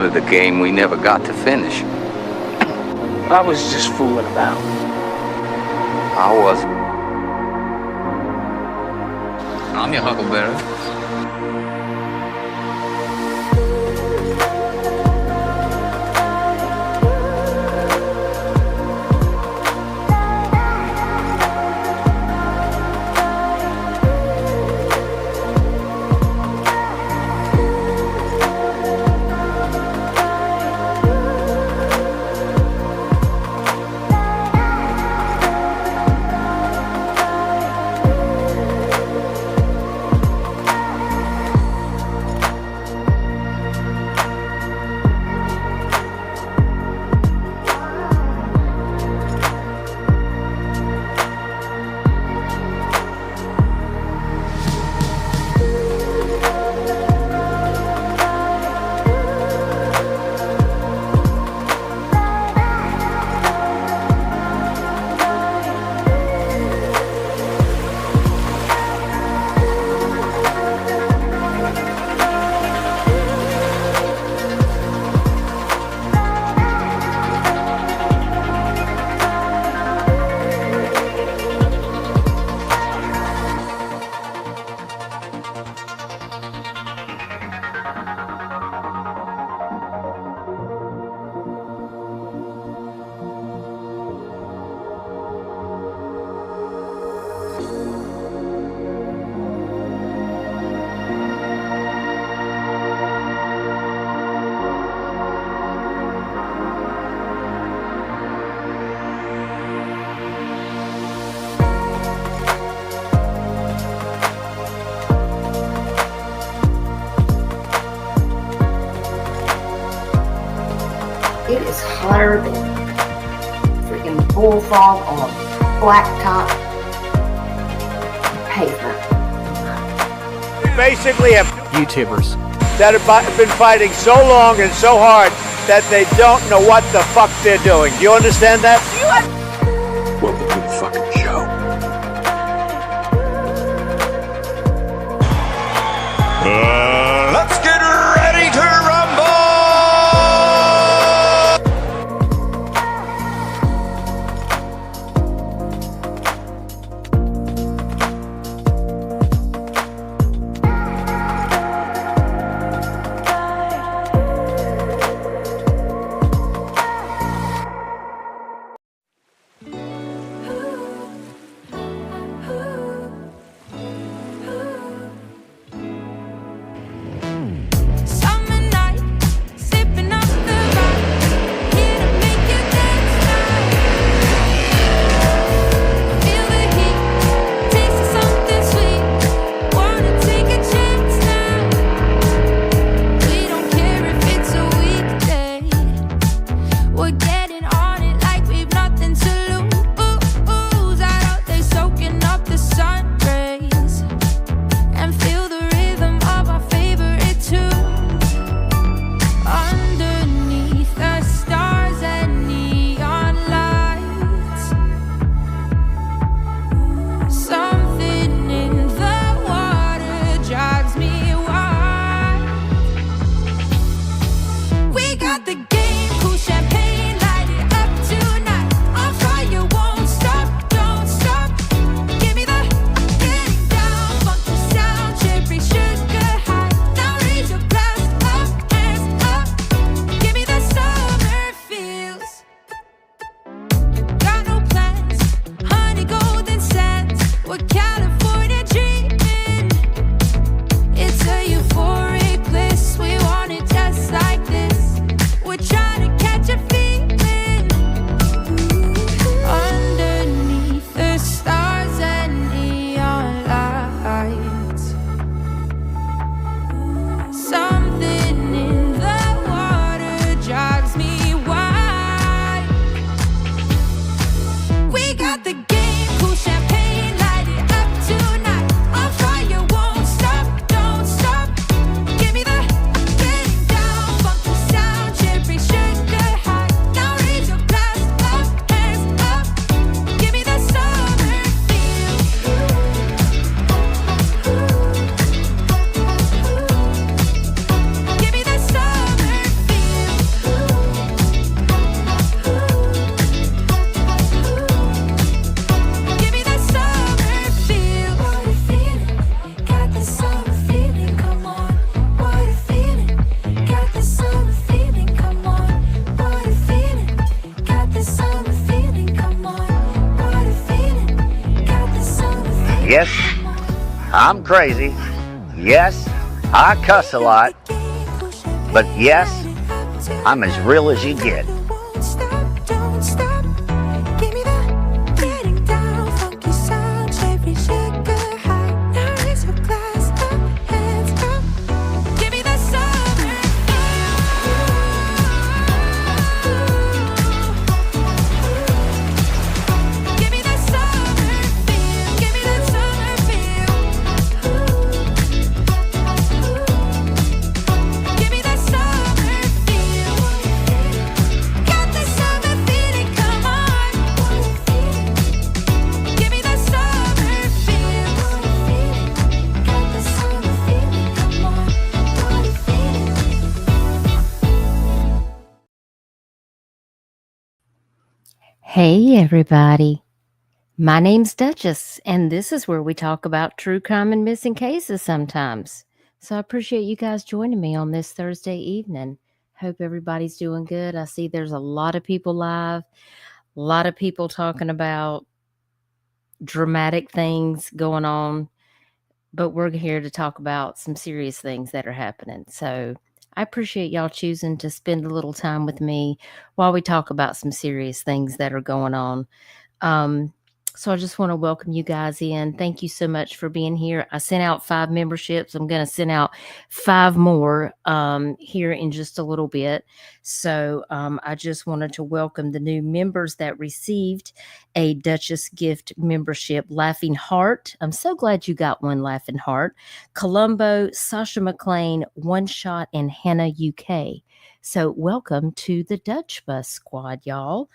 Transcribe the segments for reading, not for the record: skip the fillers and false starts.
The game we never got to finish. I was just fooling about. I was. I'm your huckleberry. It is hotter than freaking bullfrog on a blacktop pavement. We basically have YouTubers that have been fighting so long and so hard that they don't know what the fuck they're doing. Do you understand that? Welcome to the fucking show. Let's get ready to rumble! I'm crazy. Yes, I cuss a lot. But yes, I'm as real as you get. Hey, everybody. My name's Duchess, and this is where we talk about true crime and missing cases sometimes. So I appreciate you guys joining me on this Thursday evening. Hope everybody's doing good. I see there's a lot of people live, a lot of people talking about dramatic things going on, but we're here to talk about some serious things that are happening. So I appreciate y'all choosing to spend a little time with me while we talk about some serious things that are going on. So I just want to welcome you guys in. Thank you so much for being here. I sent out 5 memberships. I'm going to send out 5 more here in just a little bit. So I just wanted to welcome the new members that received a Duchess gift membership. Laughing Heart. I'm so glad you got one, Laughing Heart. Colombo, Sasha McLean, One Shot, and Hannah UK. So welcome to the Dutch Bus Squad, y'all.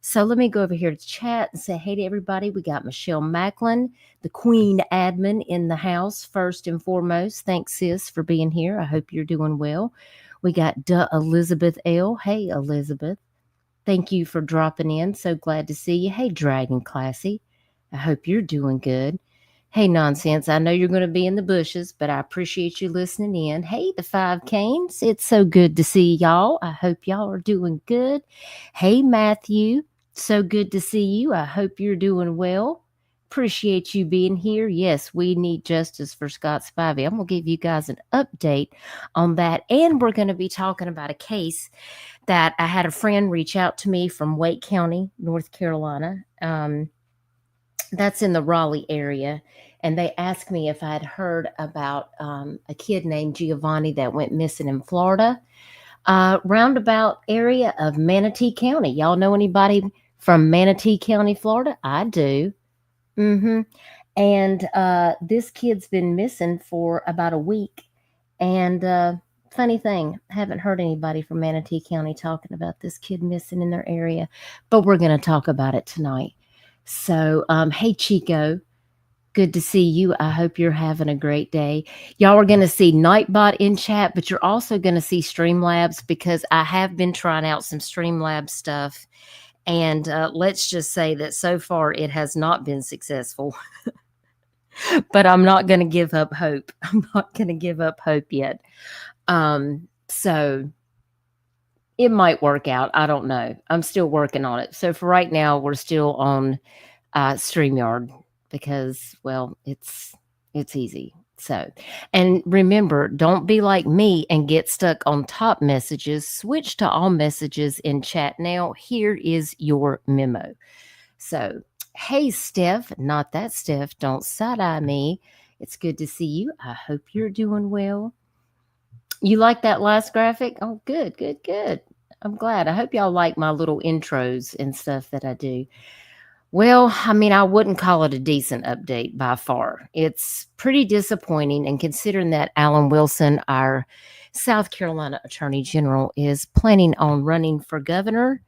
So let me go over here to chat and say hey to everybody. We got Michelle Macklin, the Queen Admin in the house, first and foremost. Thanks, sis, for being here. I hope you're doing well. We got Elizabeth L. Hey, Elizabeth. Thank you for dropping in. So glad to see you. Hey, Dragon Classy. I hope you're doing good. Hey, Nonsense. I know you're going to be in the bushes, but I appreciate you listening in. Hey, the 5 Canes. It's so good to see y'all. I hope y'all are doing good. Hey, Matthew. So good to see you. I hope you're doing well. Appreciate you being here. Yes, we need justice for Scott Spivey. I'm going to give you guys an update on that. And we're going to be talking about a case that I had a friend reach out to me from Wake County, North Carolina. That's in the Raleigh area. And they asked me if I had heard about a kid named Giovanni that went missing in Florida. Roundabout area of Manatee County. Y'all know anybody from Manatee County, Florida? I do. And this kid's been missing for about a week. And funny thing, haven't heard anybody from Manatee County talking about this kid missing in their area, but we're going to talk about it tonight. So, hey, Chico. Good to see you. I hope you're having a great day. Y'all are going to see Nightbot in chat, but you're also going to see Streamlabs because I have been trying out some Streamlabs stuff. And let's just say that so far it has not been successful. But I'm not going to give up hope. I'm not going to give up hope yet. So it might work out. I don't know. I'm still working on it. So for right now, we're still on StreamYard. Because, well, it's easy. So, and remember, don't be like me and get stuck on top messages. Switch to all messages in chat now. Here is your memo. So, hey, Steph, not that Steph. Don't side-eye me. It's good to see you. I hope you're doing well. You like that last graphic? Oh, good. I'm glad. I hope y'all like my little intros and stuff that I do. Well, I mean, I wouldn't call it a decent update by far. It's pretty disappointing, and considering that Alan Wilson, our South Carolina Attorney General, is planning on running for governor,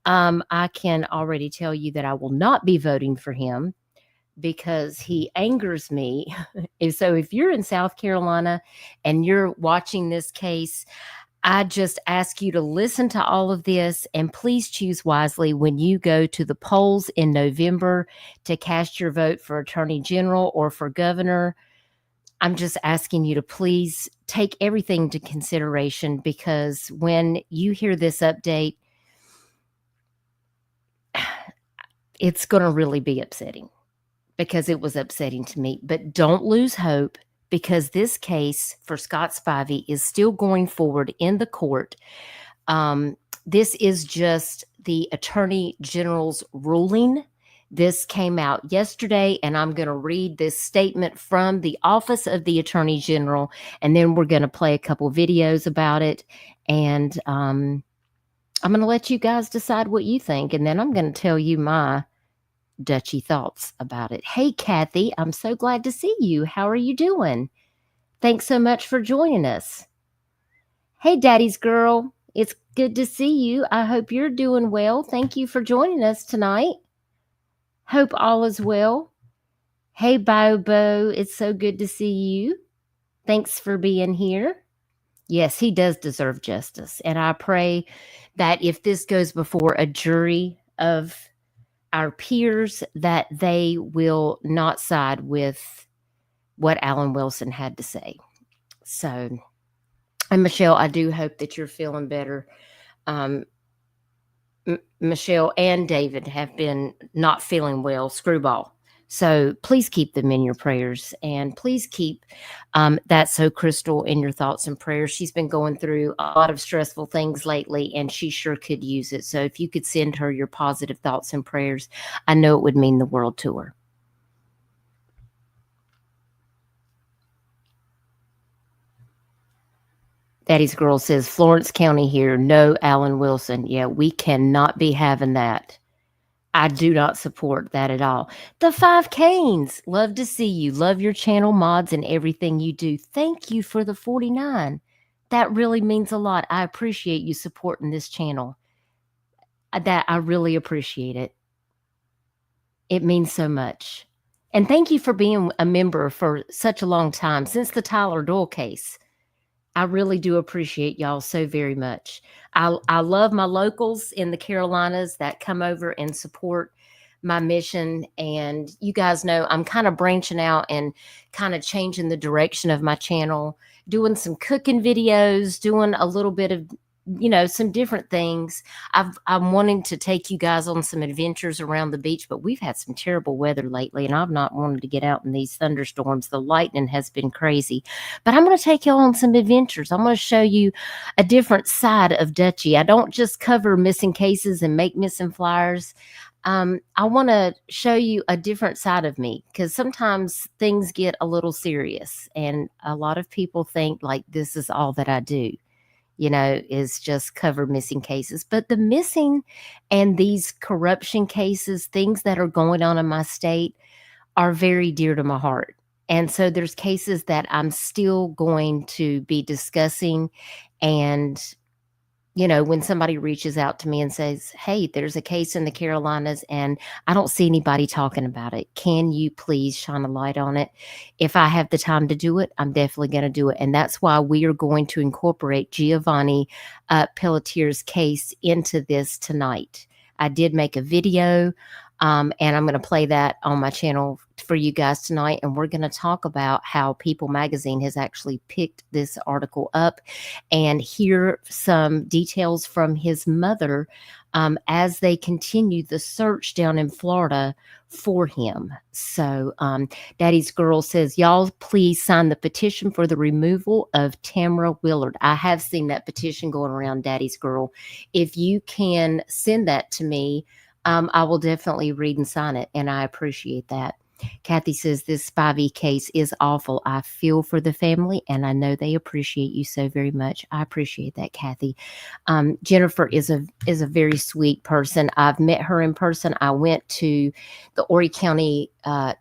I can already tell you that I will not be voting for him because he angers me. So if you're in South Carolina and you're watching this case, I just ask you to listen to all of this and please choose wisely when you go to the polls in November to cast your vote for Attorney General or for Governor. I'm just asking you to please take everything into consideration because when you hear this update, it's going to really be upsetting because it was upsetting to me. But don't lose hope, because this case for Scott Spivey is still going forward in the court. This is just the Attorney General's ruling. This came out yesterday, and I'm going to read this statement from the Office of the Attorney General, and then we're going to play a couple videos about it. And I'm going to let you guys decide what you think, and then I'm going to tell you my Dutchy thoughts about it. Hey, Kathy, I'm so glad to see you. How are you doing? Thanks so much for joining us. Hey, Daddy's girl, it's good to see you. I hope you're doing well. Thank you for joining us tonight. Hope all is well. Hey, Bobo, it's so good to see you. Thanks for being here. Yes, he does deserve justice. And I pray that if this goes before a jury of our peers, that they will not side with what Alan Wilson had to say. So, and Michelle, I do hope that you're feeling better. Michelle and David have been not feeling well, screwball. So please keep them in your prayers, and please keep That's So Crystal in your thoughts and prayers. She's been going through a lot of stressful things lately, and she sure could use it. So if you could send her your positive thoughts and prayers, I know it would mean the world to her. Daddy's girl says, Florence County here, no Alan Wilson. Yeah, we cannot be having that. I do not support that at all. The Five Canes, love to see you. Love your channel, mods, and everything you do. Thank you for the 49. That really means a lot. I appreciate you supporting this channel. That I really appreciate it. It means so much. And thank you for being a member for such a long time, since the Tyler Doyle case. I really do appreciate y'all so very much. I love my locals in the Carolinas that come over and support my mission. And you guys know I'm kind of branching out and kind of changing the direction of my channel, doing some cooking videos, doing a little bit of, some different things. I'm wanting to take you guys on some adventures around the beach, but we've had some terrible weather lately, and I've not wanted to get out in these thunderstorms. The lightning has been crazy, but I'm going to take y'all on some adventures. I'm going to show you a different side of Dutchy. I don't just cover missing cases and make missing flyers. I want to show you a different side of me, because sometimes things get a little serious, and a lot of people think like this is all that I do. Is just cover missing cases. But the missing and these corruption cases, things that are going on in my state, are very dear to my heart. And so there's cases that I'm still going to be discussing. And, when somebody reaches out to me and says, hey, there's a case in the Carolinas and I don't see anybody talking about it. Can you please shine a light on it? If I have the time to do it, I'm definitely going to do it. And that's why we are going to incorporate Giovanni Pelletier's case into this tonight. I did make a video, and I'm going to play that on my channel for you guys tonight. And we're going to talk about how People Magazine has actually picked this article up and hear some details from his mother as they continue the search down in Florida for him. So Daddy's girl says, y'all please sign the petition for the removal of Tamara Willard. I have seen that petition going around, Daddy's girl. If you can send that to me, I will definitely read and sign it, and I appreciate that. Kathy says, this Spivey case is awful. I feel for the family, and I know they appreciate you so very much. I appreciate that, Kathy. Jennifer is a very sweet person. I've met her in person. I went to the Horry County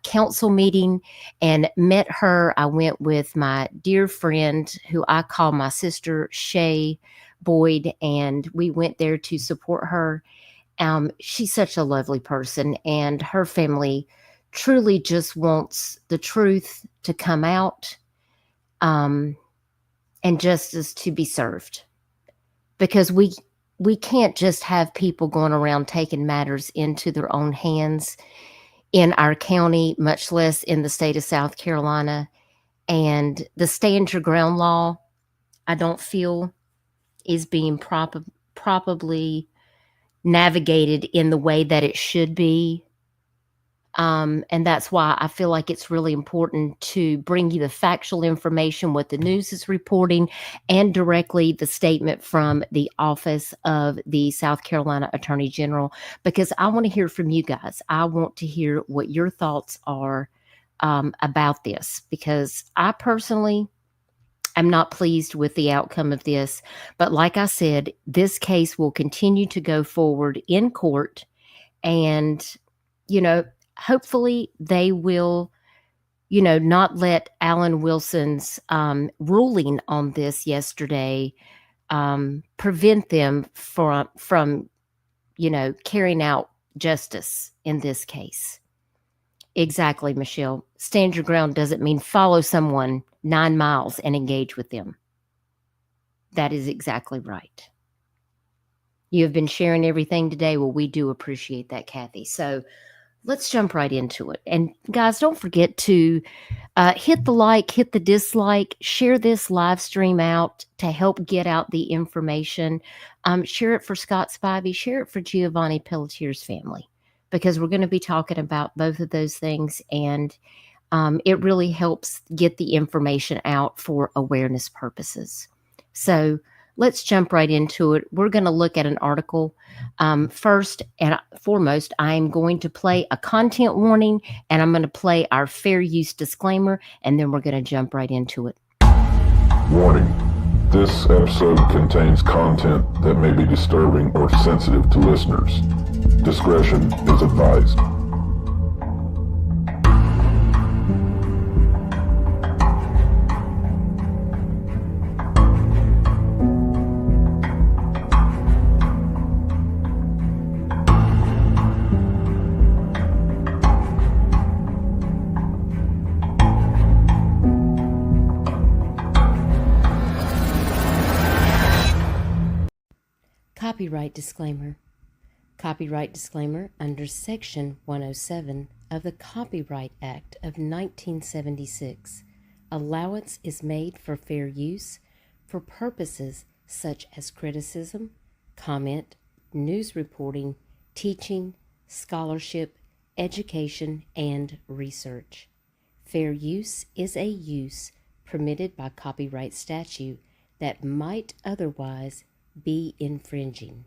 Council meeting and met her. I went with my dear friend, who I call my sister, Shay Boyd, and we went there to support her. She's such a lovely person, and her family truly just wants the truth to come out, and justice to be served, because we can't just have people going around taking matters into their own hands in our county, much less in the state of South Carolina. And the stand your ground law, I don't feel is being properly navigated in the way that it should be. And that's why I feel like it's really important to bring you the factual information, what the news is reporting, and directly the statement from the office of the South Carolina Attorney General, because I want to hear from you guys. I want to hear what your thoughts are about this, because I personally am not pleased with the outcome of this. But like I said, this case will continue to go forward in court, and, hopefully they will, not let Alan Wilson's ruling on this yesterday prevent them from carrying out justice in this case. Exactly, Michelle. Stand your ground doesn't mean follow someone 9 miles and engage with them. That is exactly right. You have been sharing everything today. Well, we do appreciate that, Kathy. So let's jump right into it. And guys, don't forget to hit the like, hit the dislike, share this live stream out to help get out the information. Share it for Scott Spivey, share it for Giovanni Pelletier's family, because we're going to be talking about both of those things. And it really helps get the information out for awareness purposes. So let's jump right into it. We're going to look at an article. First and foremost, I'm going to play a content warning, and I'm going to play our fair use disclaimer, and then we're going to jump right into it. Warning. This episode contains content that may be disturbing or sensitive to listeners. Discretion is advised. Copyright disclaimer. Copyright disclaimer under Section 107 of the Copyright Act of 1976. Allowance is made for fair use for purposes such as criticism, comment, news reporting, teaching, scholarship, education, and research. Fair use is a use permitted by copyright statute that might otherwise be infringing.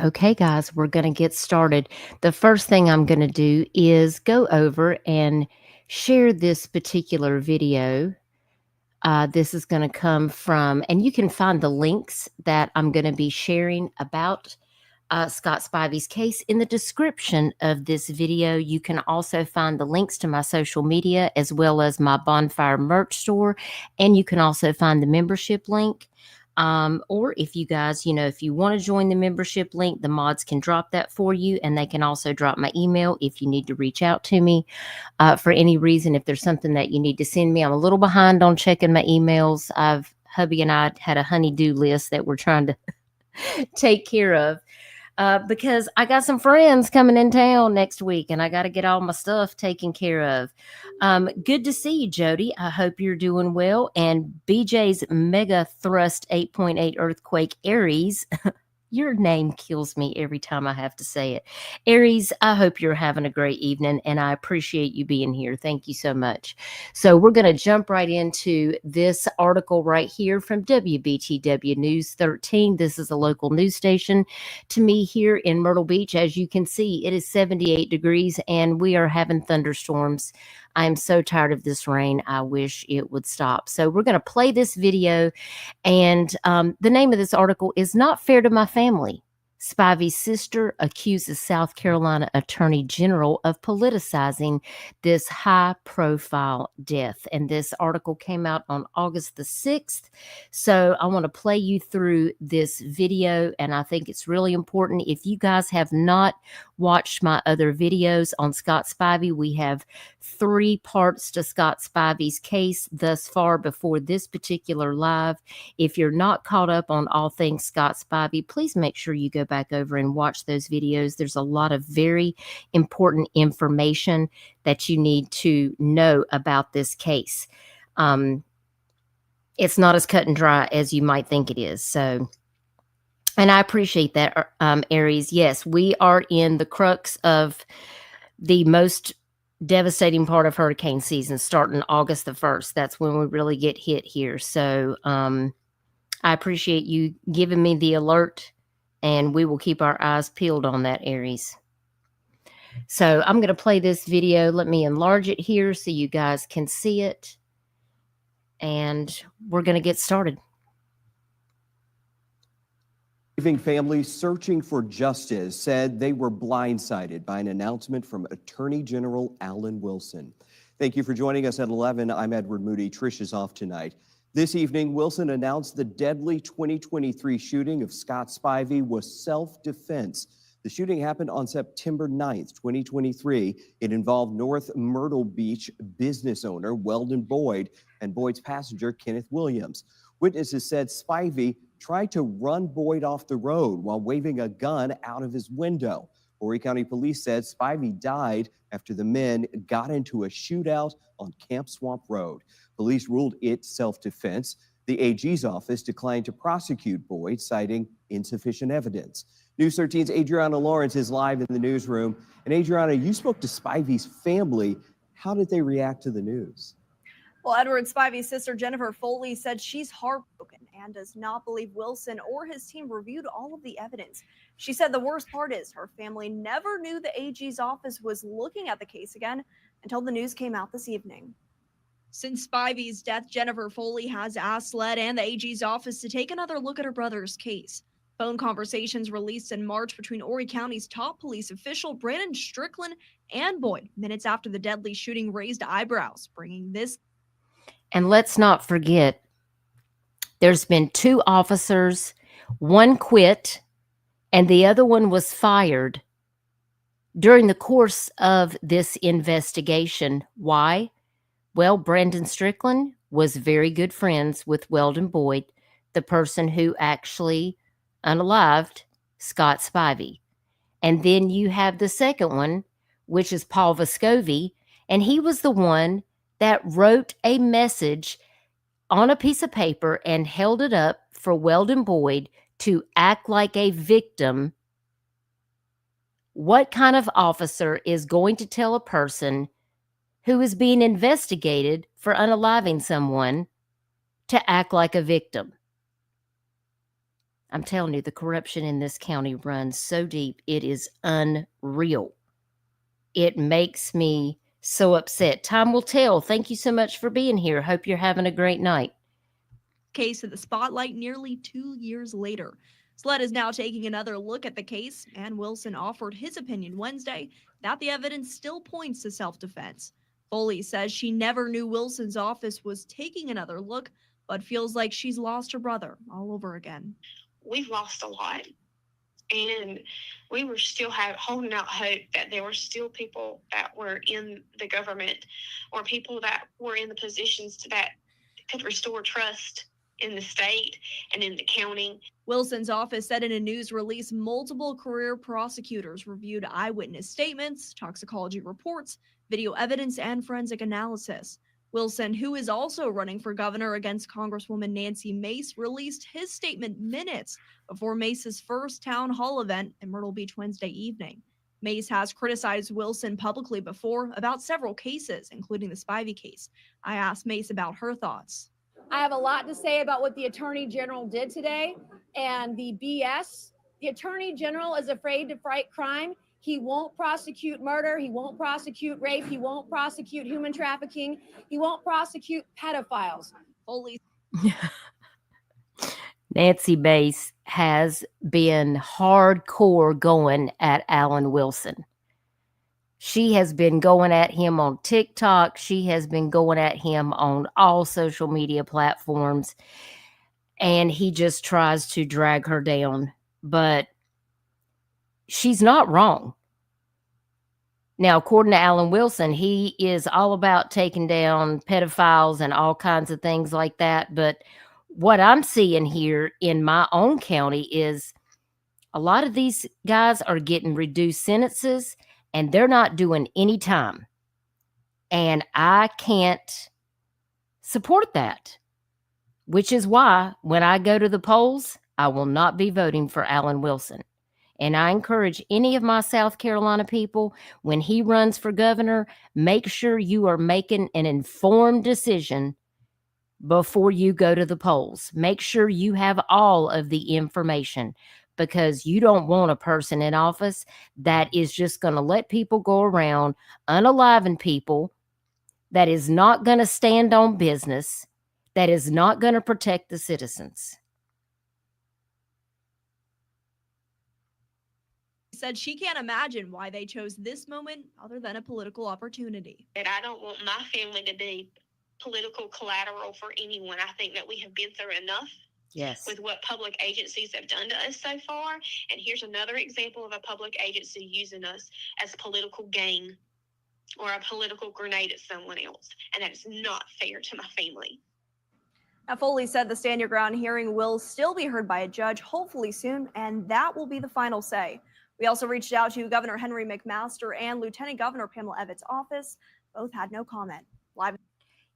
Okay, guys, we're going to get started. The first thing I'm going to do is go over and share this particular video. This is going to come from, and you can find the links that I'm going to be sharing about Scott Spivey's case in the description of this video. You can also find the links to my social media as well as my Bonfire merch store, and you can also find the membership link. Or if you guys, if you want to join the membership link, the mods can drop that for you, and they can also drop my email if you need to reach out to me for any reason. If there's something that you need to send me, I'm a little behind on checking my emails. Hubby and I had a honey-do list that we're trying to take care of. Because I got some friends coming in town next week, and I got to get all my stuff taken care of. Good to see you, Jody. I hope you're doing well. And BJ's Mega Thrust 8.8 Earthquake Aries. Your name kills me every time I have to say it. Aries, I hope you're having a great evening, and I appreciate you being here. Thank you so much. So we're going to jump right into this article right here from WBTW News 13. This is a local news station to me here in Myrtle Beach. As you can see, it is 78 degrees, and we are having thunderstorms. I am so tired of this rain. I wish it would stop. So we're going to play this video. And the name of this article is Not Fair to My Family. Spivey's sister accuses South Carolina Attorney General of politicizing this high-profile death. And this article came out on August the 6th. So I want to play you through this video, and I think it's really important. If you guys have not watched my other videos on Scott Spivey, we have 3 parts to Scott Spivey's case thus far before this particular live. If you're not caught up on all things Scott Spivey, please make sure you go back over and watch those videos. There's a lot of very important information that you need to know about this case. It's not as cut and dry as you might think it is. So And I appreciate that, Aries. Yes, we are in the crux of the most devastating part of hurricane season, starting August the 1st. That's when we really get hit here. So I appreciate you giving me the alert, and we will keep our eyes peeled on that, Aries. So I'm going to play this video. Let me enlarge it here so you guys can see it. And we're going to get started. Families searching for justice said they were blindsided by an announcement from Attorney General Alan Wilson. Thank you for joining us at 11. I'm Edward Moody. Trish is off tonight. This evening, Wilson announced the deadly 2023 shooting of Scott Spivey was self-defense. The shooting happened on September 9th, 2023. It involved North Myrtle Beach business owner Weldon Boyd and Boyd's passenger Kenneth Williams. Witnesses said Spivey tried to run Boyd off the road while waving a gun out of his window. Horry County Police said Spivey died after the men got into a shootout on Camp Swamp Road. Police ruled it self-defense. The AG's office declined to prosecute Boyd, citing insufficient evidence. News 13's Adriana Lawrence is live in the newsroom. And Adriana, you spoke to Spivey's family. How did they react to the news? Well, Edward Spivey's sister, Jennifer Foley, said she's heartbroken and does not believe Wilson or his team reviewed all of the evidence. She said the worst part is her family never knew the AG's office was looking at the case again until the news came out this evening. Since Spivey's death, Jennifer Foley has asked SLED and the AG's office to take another look at her brother's case. Phone conversations released in March between Horry County's top police official, Brandon Strickland, and Boyd, minutes after the deadly shooting, raised eyebrows, bringing this. And let's not forget, there's been 2 officers, one quit, and the other one was fired during the course of this investigation. Why? Well, Brandon Strickland was very good friends with Weldon Boyd, the person who actually unalived Scott Spivey. And then you have the second one, which is Paul Vescovi, and he was the one that wrote a message on a piece of paper and held it up for Weldon Boyd to act like a victim. What kind of officer is going to tell a person who is being investigated for unaliving someone to act like a victim? I'm telling you, the corruption in this county runs so deep, it is unreal. It makes me so upset. Time will tell. Thank you so much for being here. Hope you're having a great night. Case in the spotlight nearly 2 years later. SLED is now taking another look at the case, and Wilson offered his opinion Wednesday that the evidence still points to self-defense. Foley says she never knew Wilson's office was taking another look, but feels like she's lost her brother all over again. We've lost a lot. And we were still holding out hope that there were still people that were in the government or people that were in the positions that could restore trust in the state and in the county. Wilson's office said in a news release multiple career prosecutors reviewed eyewitness statements, toxicology reports, video evidence, and forensic analysis. Wilson, who is also running for governor against Congresswoman Nancy Mace, released his statement minutes before Mace's first town hall event in Myrtle Beach Wednesday evening. Mace has criticized Wilson publicly before about several cases, including the Spivey case. I asked Mace about her thoughts. I have a lot to say about what the Attorney General did today and the BS. The Attorney General is afraid to fight crime. He won't prosecute murder. He won't prosecute rape. He won't prosecute human trafficking. He won't prosecute pedophiles. Holy. Nancy Mace has been hardcore going at Alan Wilson. She has been going at him on TikTok. She has been going at him on all social media platforms. And he just tries to drag her down. But she's not wrong. Now, according to Alan Wilson, he is all about taking down pedophiles and all kinds of things like that. But what I'm seeing here in my own county is a lot of these guys are getting reduced sentences and they're not doing any time. And I can't support that, which is why when I go to the polls, I will not be voting for Alan Wilson. And I encourage any of my South Carolina people, when he runs for governor, make sure you are making an informed decision before you go to the polls. Make sure you have all of the information, because you don't want a person in office that is just going to let people go around unaliving people, that is not going to stand on business, that is not going to protect the citizens. Said she can't imagine why they chose this moment other than a political opportunity. And I don't want my family to be political collateral for anyone. I think that we have been through enough. Yes. With what public agencies have done to us so far. And here's another example of a public agency using us as political gain or a political grenade at someone else. And that is not fair to my family. Now, Foley said the Stand Your Ground hearing will still be heard by a judge, hopefully soon, and that will be the final say. We also reached out to Governor Henry McMaster and Lieutenant Governor Pamela Evans' office. Both had no comment. Live.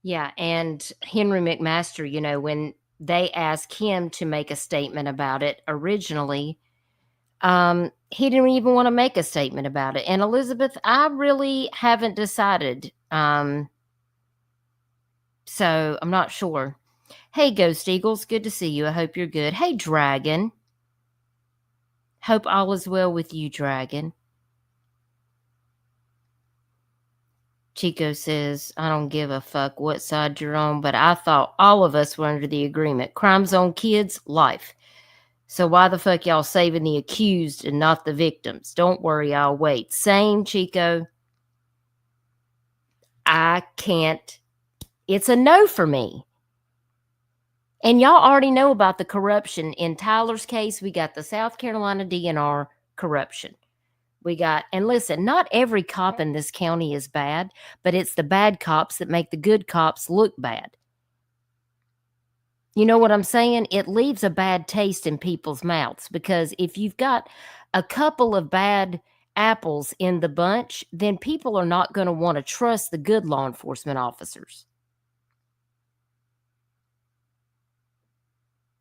Yeah, and Henry McMaster, you know, when they asked him to make a statement about it originally, he didn't even want to make a statement about it. And Elizabeth, I really haven't decided. So I'm not sure. Hey, Ghost Eagles, good to see you. I hope you're good. Hey, Dragon. Hope all is well with you, Dragon. Chico says, I don't give a fuck what side you're on, but I thought all of us were under the agreement. Crimes on kids, life. So why the fuck y'all saving the accused and not the victims? Don't worry, I'll wait. Same, Chico. I can't. It's a no for me. And y'all already know about the corruption. In Tyler's case, we got the South Carolina DNR corruption. We got, and listen, not every cop in this county is bad, but it's the bad cops that make the good cops look bad. You know what I'm saying? It leaves a bad taste in people's mouths, because if you've got a couple of bad apples in the bunch, then people are not going to want to trust the good law enforcement officers.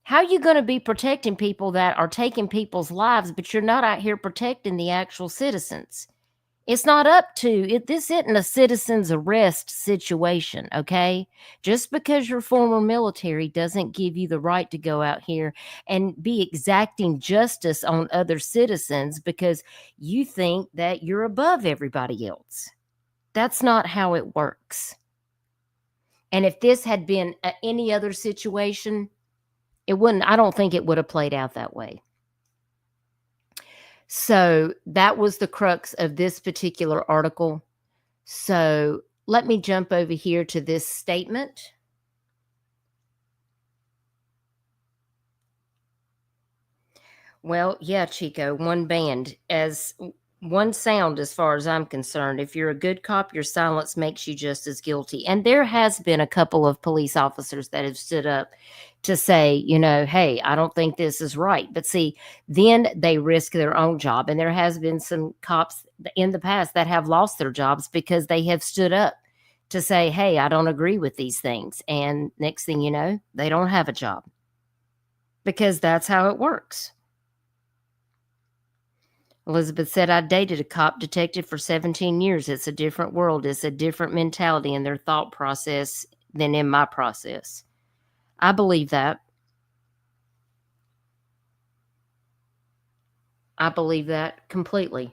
How are you going to be protecting people that are taking people's lives, but you're not out here protecting the actual citizens? It's not up to it. This isn't a citizen's arrest situation, okay? Just because you're former military doesn't give you the right to go out here and be exacting justice on other citizens because you think that you're above everybody else. That's not how it works. And if this had been any other situation, it wouldn't, I don't think it would have played out that way. So that was the crux of this particular article. So let me jump over here to this statement. Well, yeah, Chico, one band, as one sound as far as I'm concerned. If you're a good cop, your silence makes you just as guilty. And there has been a couple of police officers that have stood up to say, you know, hey, I don't think this is right. But see, then they risk their own job. And there has been some cops in the past that have lost their jobs because they have stood up to say, hey, I don't agree with these things. And next thing you know, they don't have a job because that's how it works. Elizabeth said, I dated a cop detective for 17 years. It's a different world. It's a different mentality in their thought process than in my process. I believe that. I believe that completely.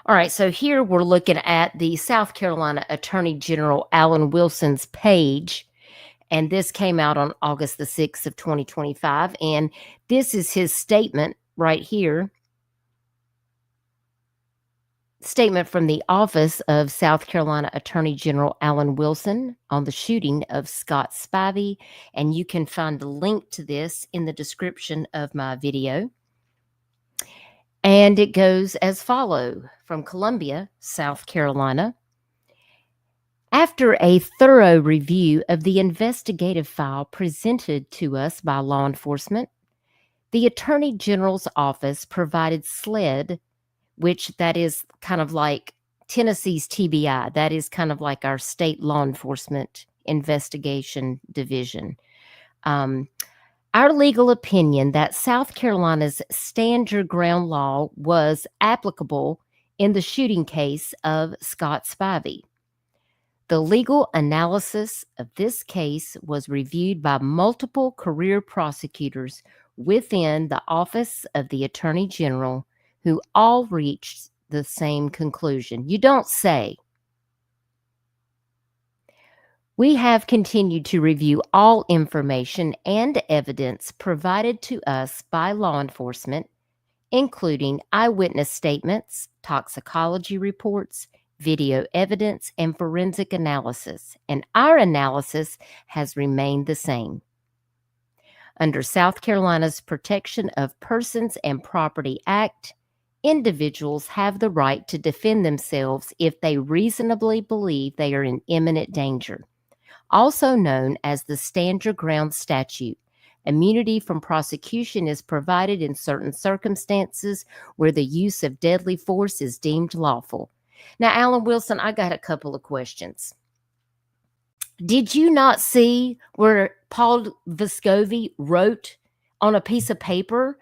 All right, so here we're looking at the South Carolina Attorney General Alan Wilson's page, and this came out on August the 6th of 2025, and this is his statement right here. Statement from the office of South Carolina Attorney General Alan Wilson on the shooting of Scott Spivey, and you can find the link to this in the description of my video. And it goes as follows from Columbia, South Carolina. After a thorough review of the investigative file presented to us by law enforcement, the Attorney General's office provided SLED, which that is kind of like Tennessee's TBI. That is kind of like our state law enforcement investigation division. Our legal opinion that South Carolina's stand your ground law was applicable in the shooting case of Scott Spivey. The legal analysis of this case was reviewed by multiple career prosecutors within the Office of the Attorney General, who all reached the same conclusion. You don't say. We have continued to review all information and evidence provided to us by law enforcement, including eyewitness statements, toxicology reports, video evidence, and forensic analysis, and our analysis has remained the same. Under South Carolina's Protection of Persons and Property Act, individuals have the right to defend themselves if they reasonably believe they are in imminent danger. Also known as the Stand Your Ground statute, immunity from prosecution is provided in certain circumstances where the use of deadly force is deemed lawful. Now, Alan Wilson, I got a couple of questions. Did you not see where Paul Vescovi wrote on a piece of paper,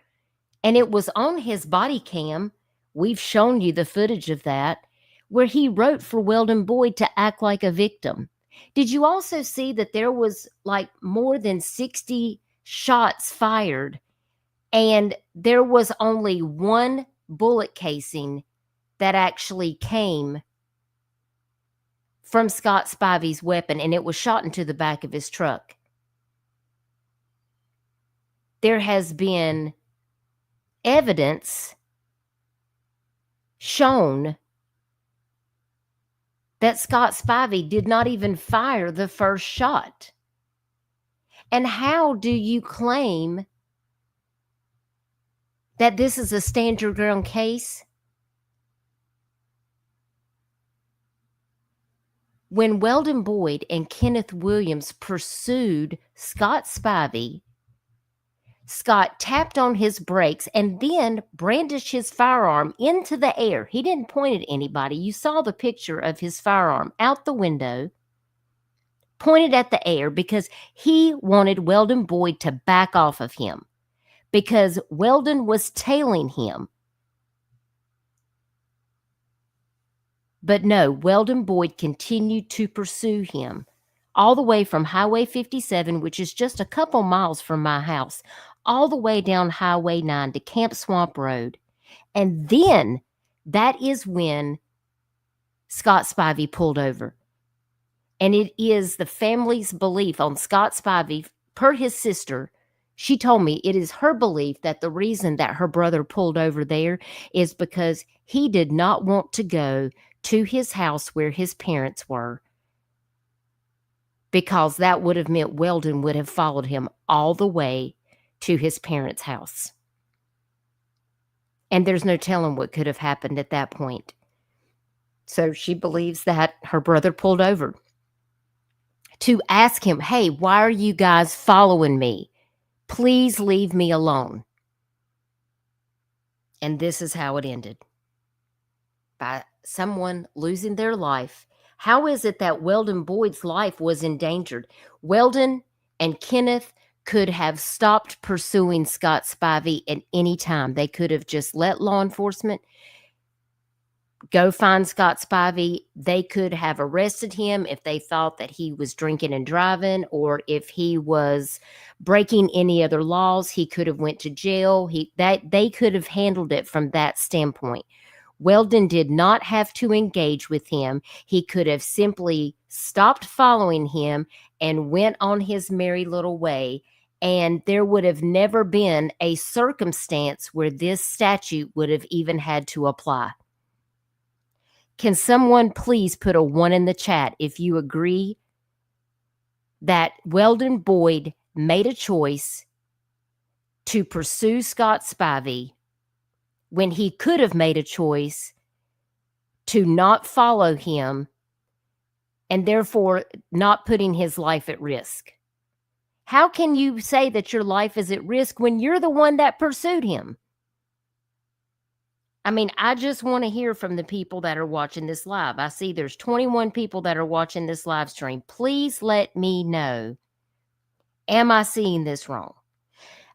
and it was on his body cam? We've shown you the footage of that, where he wrote for Weldon Boyd to act like a victim. Did you also see that there was like more than 60 shots fired, and there was only one bullet casing that actually came from Scott Spivey's weapon, and it was shot into the back of his truck? There has been evidence shown that Scott Spivey did not even fire the first shot. And how do you claim that this is a stand your ground case when Weldon Boyd and Kenneth Williams pursued Scott Spivey? Scott tapped on his brakes and then brandished his firearm into the air. He didn't point at anybody. You saw the picture of his firearm out the window, pointed at the air, because he wanted Weldon Boyd to back off of him, because Weldon was tailing him. But no, Weldon Boyd continued to pursue him all the way from Highway 57, which is just a couple miles from my house, all the way down Highway 9 to Camp Swamp Road. And then that is when Scott Spivey pulled over. And it is the family's belief on Scott Spivey, per his sister, she told me it is her belief that the reason that her brother pulled over there is because he did not want to go to his house where his parents were, because that would have meant Weldon would have followed him all the way to his parents' house. And there's no telling what could have happened at that point. So she believes that her brother pulled over to ask him, hey, why are you guys following me? Please leave me alone. And this is how it ended. By someone losing their life. How is it that Weldon Boyd's life was endangered? Weldon and Kenneth could have stopped pursuing Scott Spivey at any time. They could have just let law enforcement go find Scott Spivey. They could have arrested him if they thought that he was drinking and driving, or if he was breaking any other laws. He could have went to jail. They could have handled it from that standpoint. Weldon did not have to engage with him. He could have simply stopped following him and went on his merry little way, and there would have never been a circumstance where this statute would have even had to apply. Can someone please put a 1 in the chat if you agree that Weldon Boyd made a choice to pursue Scott Spivey when he could have made a choice to not follow him and therefore not putting his life at risk? How can you say that your life is at risk when you're the one that pursued him? I mean, I just want to hear from the people that are watching this live. I see there's 21 people that are watching this live stream. Please let me know, am I seeing this wrong?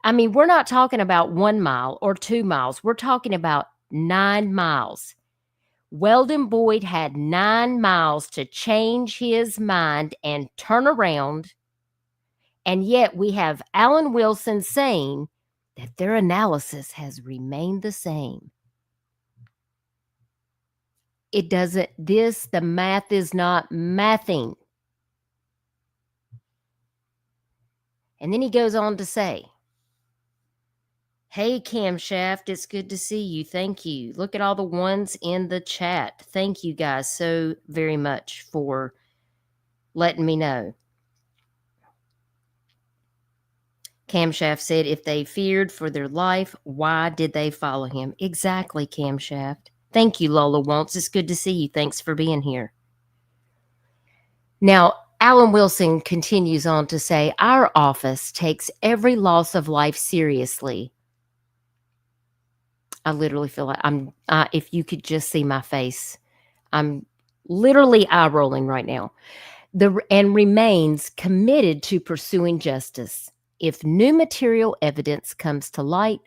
I mean, we're not talking about 1 mile or 2 miles. We're talking about 9 miles. Weldon Boyd had 9 miles to change his mind and turn around. And yet we have Alan Wilson saying that their analysis has remained the same. It doesn't, the math is not mathing. And then he goes on to say, hey, Camshaft, it's good to see you. Thank you. Look at all the ones in the chat. Thank you guys so very much for letting me know. Camshaft said, if they feared for their life, why did they follow him? Exactly, Camshaft. Thank you, Lola Wants. It's good to see you. Thanks for being here. Now, Alan Wilson continues on to say, our office takes every loss of life seriously. I literally feel like if you could just see my face, I'm literally eye rolling right now. And remains committed to pursuing justice. If new material evidence comes to light,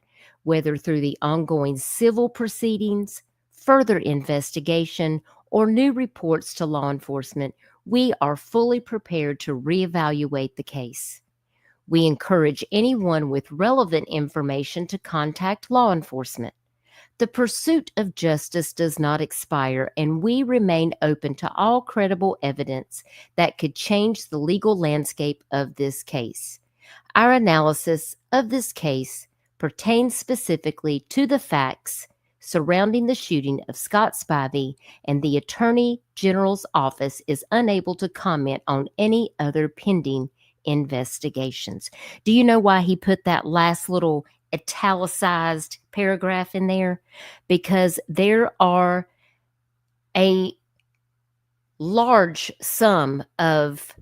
whether through the ongoing civil proceedings, further investigation, or new reports to law enforcement, we are fully prepared to reevaluate the case. We encourage anyone with relevant information to contact law enforcement. The pursuit of justice does not expire, and we remain open to all credible evidence that could change the legal landscape of this case. Our analysis of this case pertains specifically to the facts surrounding the shooting of Scott Spivey, and the Attorney General's office is unable to comment on any other pending investigations. Do you know why he put that last little italicized paragraph in there? Because there are a large sum of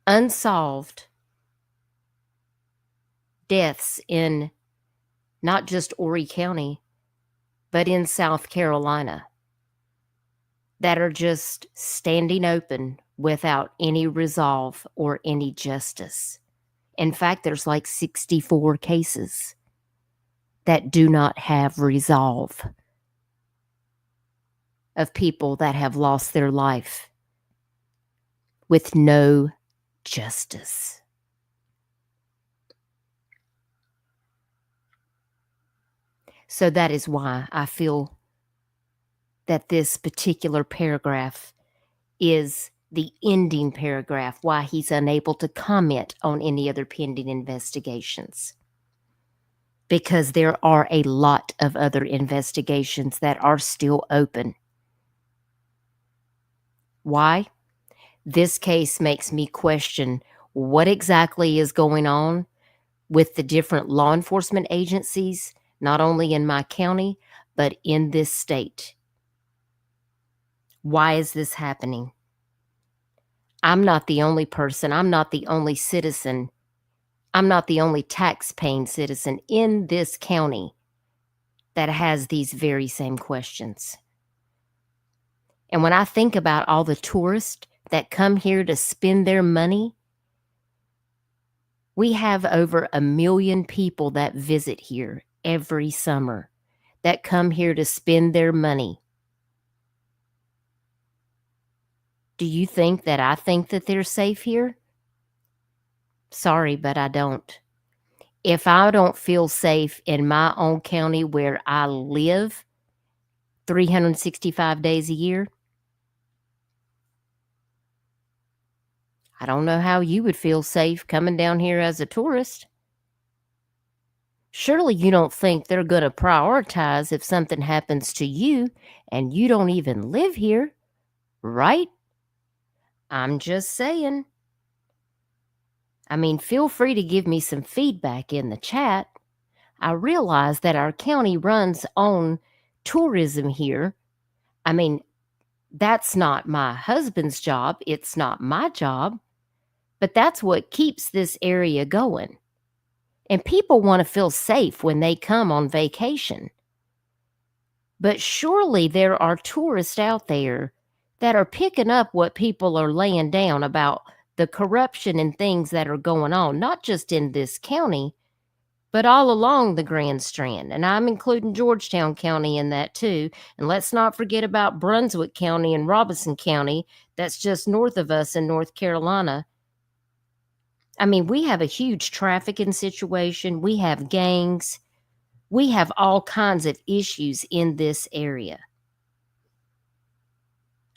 unsolved deaths in not just Horry County, but in South Carolina that are just standing open without any resolve or any justice. In fact, there's like 64 cases that do not have resolve of people that have lost their life with no justice. So that is why I feel that this particular paragraph is the ending paragraph, why he's unable to comment on any other pending investigations. Because there are a lot of other investigations that are still open. Why? This case makes me question what exactly is going on with the different law enforcement agencies, not only in my county, but in this state. Why is this happening? I'm not the only person. I'm not the only citizen. I'm not the only tax-paying citizen in this county that has these very same questions. And when I think about all the tourists that come here to spend their money, we have over 1 million people that visit here every summer that come here to spend their money. Do you think that I think that they're safe here? Sorry, but I don't. If I don't feel safe in my own county where I live 365 days a year, I don't know how you would feel safe coming down here as a tourist. Surely you don't think they're going to prioritize if something happens to you and you don't even live here, right? I'm just saying. I mean, feel free to give me some feedback in the chat. I realize that our county runs on tourism here. I mean, that's not my husband's job. It's not my job. But that's what keeps this area going. And people want to feel safe when they come on vacation. But surely there are tourists out there that are picking up what people are laying down about the corruption and things that are going on, not just in this county, but all along the Grand Strand. And I'm including Georgetown County in that too. And let's not forget about Brunswick County and Robinson County, that's just north of us in North Carolina. I mean, we have a huge trafficking situation. We have gangs. We have all kinds of issues in this area.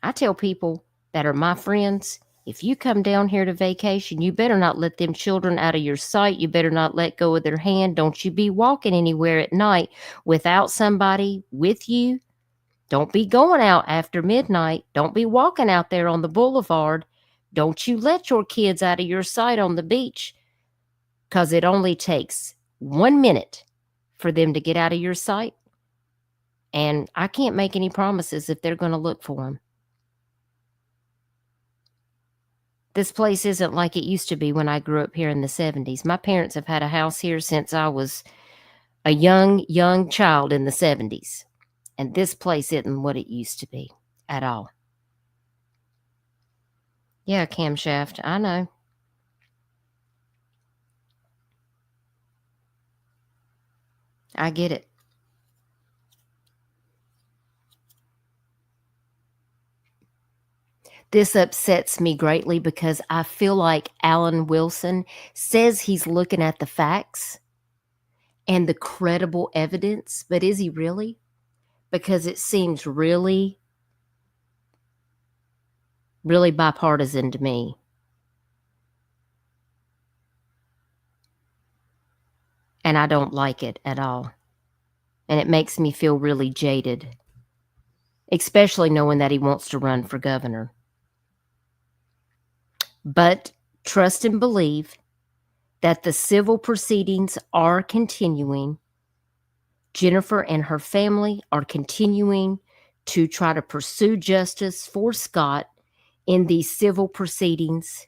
I tell people that are my friends, if you come down here to vacation, you better not let them children out of your sight. You better not let go of their hand. Don't you be walking anywhere at night without somebody with you. Don't be going out after midnight. Don't be walking out there on the boulevard. Don't you let your kids out of your sight on the beach, because it only takes 1 minute for them to get out of your sight. And I can't make any promises if they're going to look for them. This place isn't like it used to be when I grew up here in the 70s. My parents have had a house here since I was a young child in the 70s. And this place isn't what it used to be at all. Yeah, camshaft, I know. I get it. This upsets me greatly because I feel like Alan Wilson says he's looking at the facts and the credible evidence, but is he really? Because it seems really, really bipartisan to me. And I don't like it at all. And it makes me feel really jaded, especially knowing that he wants to run for governor. But trust and believe that the civil proceedings are continuing. Jennifer and her family are continuing to try to pursue justice for Scott in these civil proceedings.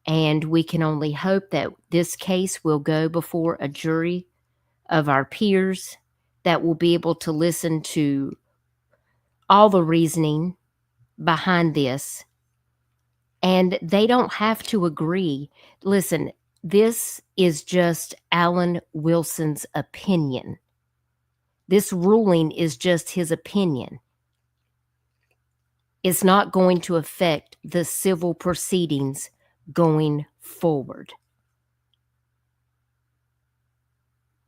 And we can only hope that this case will go before a jury of our peers that will be able to listen to all the reasoning behind this. And they don't have to agree. Listen, this is just Alan Wilson's opinion. This ruling is just his opinion. It's not going to affect the civil proceedings going forward.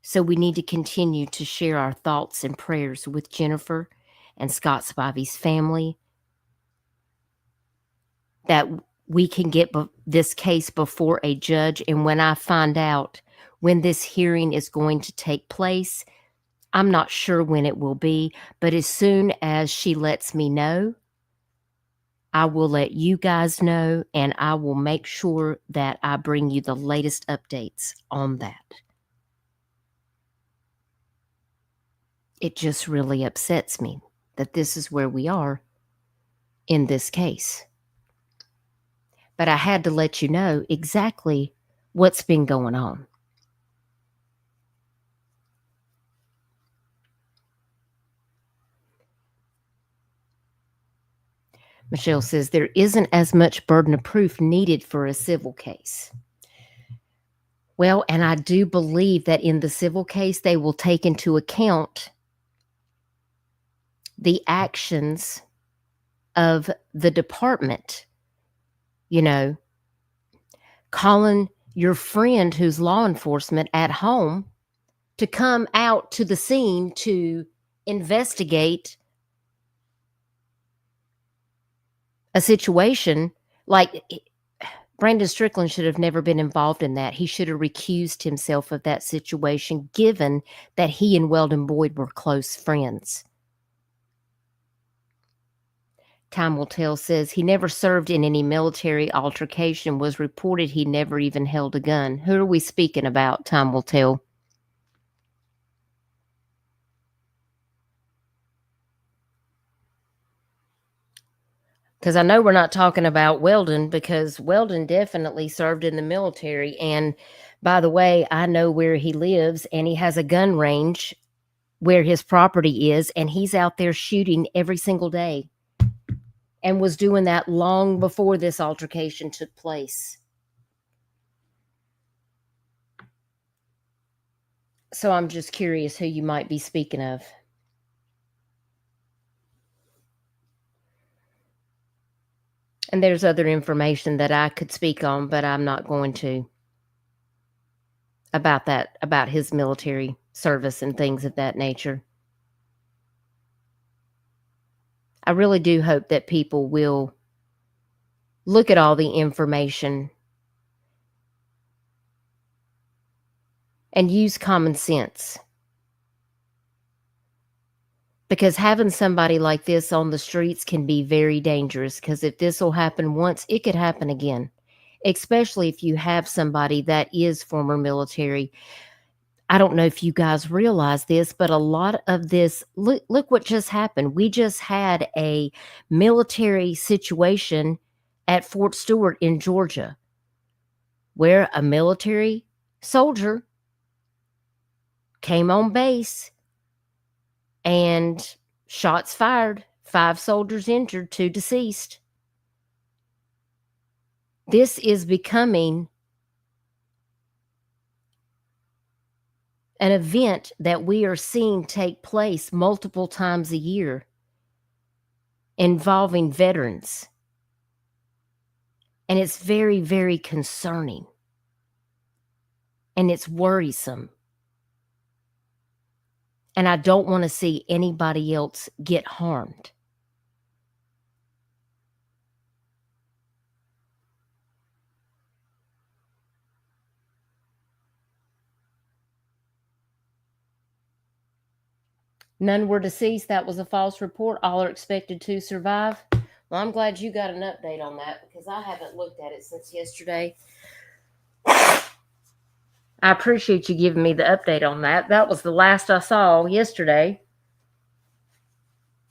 So we need to continue to share our thoughts and prayers with Jennifer and Scott Spivey's family, that we can get this case before a judge. And when I find out when this hearing is going to take place, I'm not sure when it will be, but as soon as she lets me know, I will let you guys know, and I will make sure that I bring you the latest updates on that. It just really upsets me that this is where we are in this case. But I had to let you know exactly what's been going on. Michelle says there isn't as much burden of proof needed for a civil case. Well, and I do believe that in the civil case, they will take into account the actions of the department. You know, calling your friend who's law enforcement at home to come out to the scene to investigate a situation. Like, Brandon Strickland should have never been involved in that. He should have recused himself of that situation, given that he and Weldon Boyd were close friends. Time Will Tell says he never served in any military altercation. Was reported he never even held a gun. Who are we speaking about, Time Will Tell? Because I know we're not talking about Weldon, because Weldon definitely served in the military. And by the way, I know where he lives, and he has a gun range where his property is, and he's out there shooting every single day. and was doing that long before this altercation took place. So I'm just curious who you might be speaking of. And there's other information that I could speak on, but I'm not going to, about that, about his military service and things of that nature. I really do hope that people will look at all the information and use common sense. Because having somebody like this on the streets can be very dangerous, because if this will happen once, it could happen again, especially if you have somebody that is former military. I don't know if you guys realize this, but a lot of this, look what just happened. We just had a military situation at Fort Stewart in Georgia, where a military soldier came on base and shots fired, 5 soldiers injured, 2 deceased. This is becoming an event that we are seeing take place multiple times a year involving veterans. And it's very, very concerning. And it's worrisome. And I don't want to see anybody else get harmed. None were deceased. That was a false report. All are expected to survive. Well, I'm glad you got an update on that, because I haven't looked at it since yesterday. I appreciate you giving me the update on that. That was the last I saw yesterday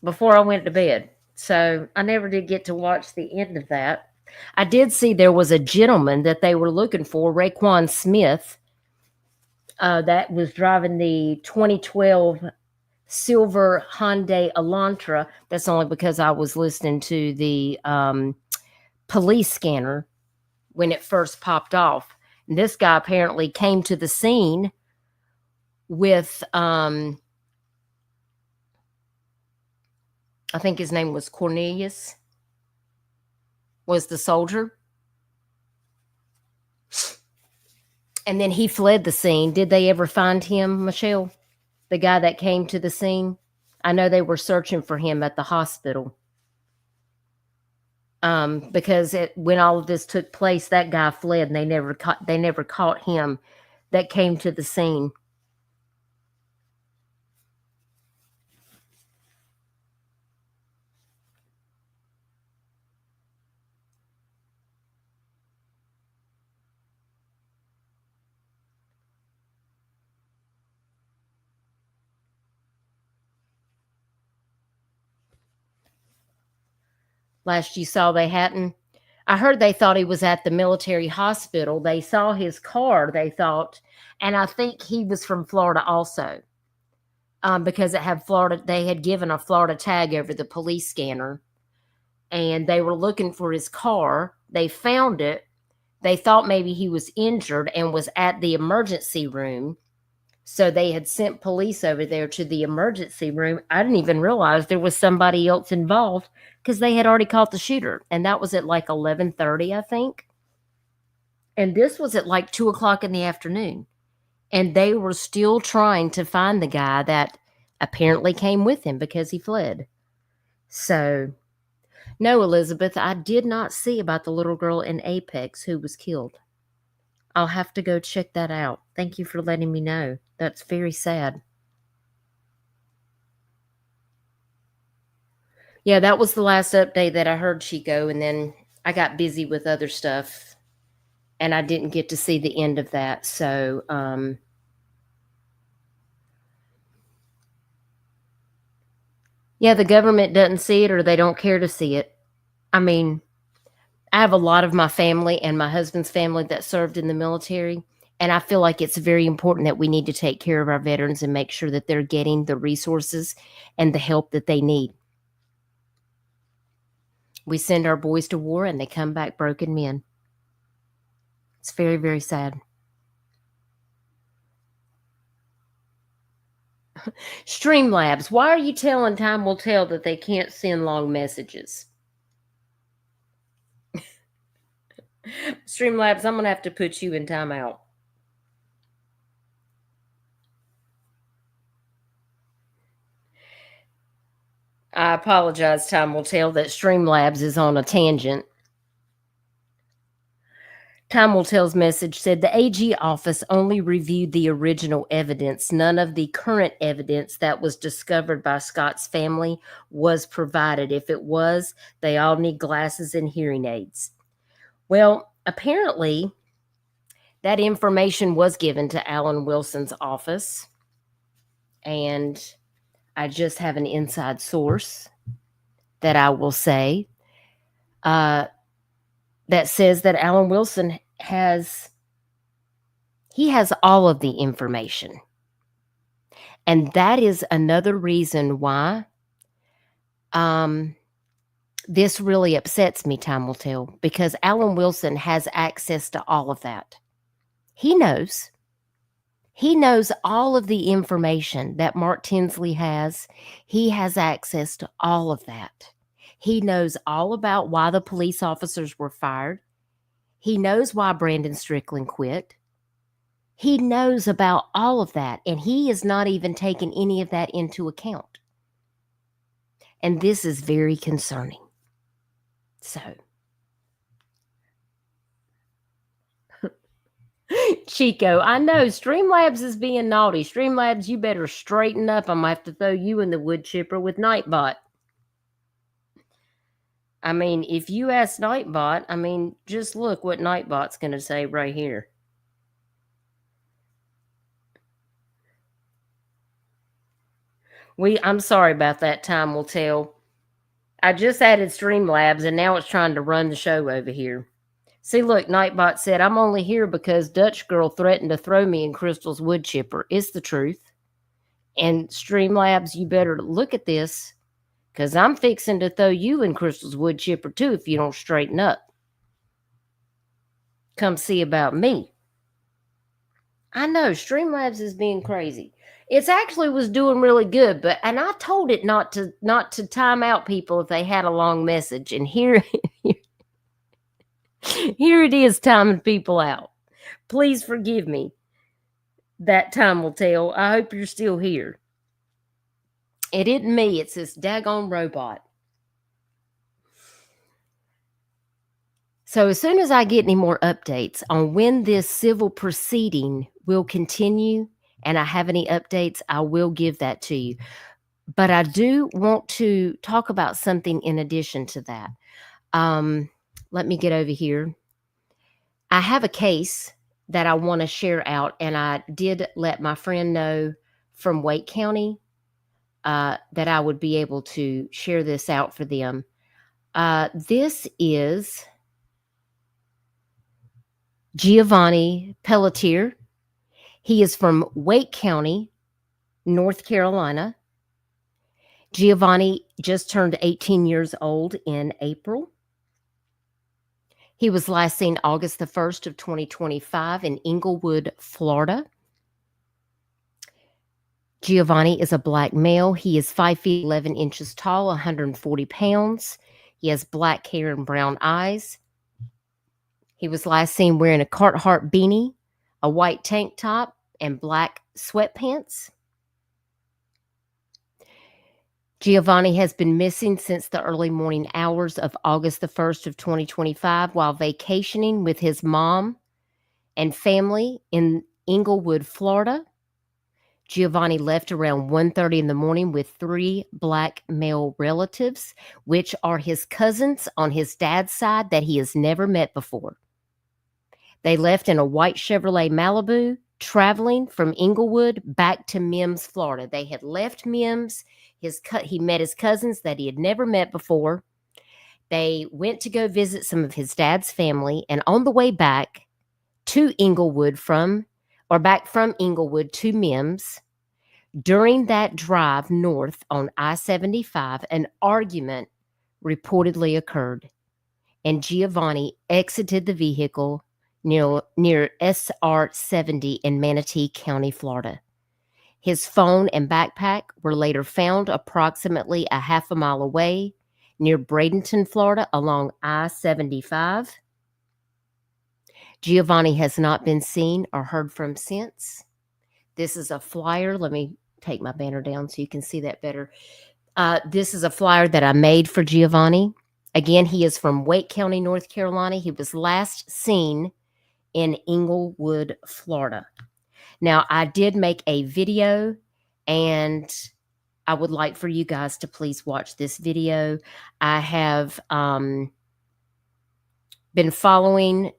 before I went to bed. So I never did get to watch the end of that. I did see there was a gentleman that they were looking for, Raekwon Smith, that was driving the 2012 silver Hyundai Elantra. That's only because I was listening to the police scanner when it first popped off. And this guy apparently came to the scene with, I think his name was Cornelius, was the soldier. And then he fled the scene. Did they ever find him, Michelle? The guy that came to the scene? I know they were searching for him at the hospital. Because when all of this took place, that guy fled and they never caught him that came to the scene. Last you saw, they hadn't. I heard they thought he was at the military hospital. They saw his car, they thought, and I think he was from Florida also, because it had Florida. They had given a Florida tag over the police scanner, and they were looking for his car. They found it. They thought maybe he was injured and was at the emergency room. So they had sent police over there to the emergency room. I didn't even realize there was somebody else involved, because they had already caught the shooter. And that was at like 11:30, I think. And this was at like 2 o'clock in the afternoon. And they were still trying to find the guy that apparently came with him, because he fled. So, no, Elizabeth, I did not see about the little girl in Apex who was killed. I'll have to go check that out. Thank you for letting me know. That's very sad. Yeah, that was the last update that I heard, Chico, and then I got busy with other stuff, and I didn't get to see the end of that. So, yeah, the government doesn't see it, or they don't care to see it. I mean, I have a lot of my family and my husband's family that served in the military, and I feel like it's very important that we need to take care of our veterans and make sure that they're getting the resources and the help that they need. We send our boys to war and they come back broken men. It's very, very sad. Streamlabs, why are you telling Time Will Tell that they can't send long messages? Streamlabs, I'm going to have to put you in timeout. I apologize, Time Will Tell, that Streamlabs is on a tangent. Time Will Tell's message said the AG office only reviewed the original evidence. None of the current evidence that was discovered by Scott's family was provided. If it was, they all need glasses and hearing aids. Well, apparently that information was given to Alan Wilson's office, and I just have an inside source that I will say that says that Alan Wilson has all of the information. And that is another reason why this really upsets me, Time Will Tell, because Alan Wilson has access to all of that. He knows. He knows all of the information that Mark Tinsley has. He has access to all of that. He knows all about why the police officers were fired. He knows why Brandon Strickland quit. He knows about all of that, and he is not even taking any of that into account. And this is very concerning. So, Chico, I know Streamlabs is being naughty. Streamlabs, you better straighten up. I'm going to have to throw you in the wood chipper with Nightbot. I mean, if you ask Nightbot, I mean, just look what Nightbot's going to say right here. I'm sorry about that, Time Will Tell. I just added Streamlabs, and now it's trying to run the show over here. See, look, Nightbot said, I'm only here because Dutch Girl threatened to throw me in Crystal's wood chipper. It's the truth. And Streamlabs, you better look at this, because I'm fixing to throw you in Crystal's wood chipper too if you don't straighten up. Come see about me. I know, Streamlabs is being crazy. It actually was doing really good, and I told it not to time out people if they had a long message. And here it is timing people out. Please forgive me. That Time Will Tell. I hope you're still here. It isn't me. It's this daggone robot. So as soon as I get any more updates on when this civil proceeding will continue, and I have any updates, I will give that to you. But I do want to talk about something in addition to that. Let me get over here. I have a case that I want to share out, and I did let my friend know from Wake County that I would be able to share this out for them. This is Giovanni Pelletier. He is from Wake County, North Carolina. Giovanni just turned 18 years old in April. He was last seen August the 1st of 2025 in Englewood, Florida. Giovanni is a black male. He is 5 feet 11 inches tall, 140 pounds. He has black hair and brown eyes. He was last seen wearing a Carhartt beanie, a white tank top, and black sweatpants. Giovanni has been missing since the early morning hours of August the 1st of 2025 while vacationing with his mom and family in Englewood, Florida. Giovanni left around 1:30 in the morning with 3 black male relatives, which are his cousins on his dad's side that he has never met before. They left in a white Chevrolet Malibu, traveling from Englewood back to Mims, Florida. They had left Mims. He met his cousins that he had never met before. They went to go visit some of his dad's family, and on the way back to Englewood back from Englewood to Mims, during that drive north on I-75, an argument reportedly occurred, and Giovanni exited the vehicle near SR 70 in Manatee County, Florida. His phone and backpack were later found approximately a half a mile away near Bradenton, Florida, along I-75. Giovanni has not been seen or heard from since. This is a flyer. Let me take my banner down so you can see that better. This is a flyer that I made for Giovanni. Again, he is from Wake County, North Carolina. He was last seen in Englewood, Florida. Now, I did make a video, and I would like for you guys to please watch this video. I have been following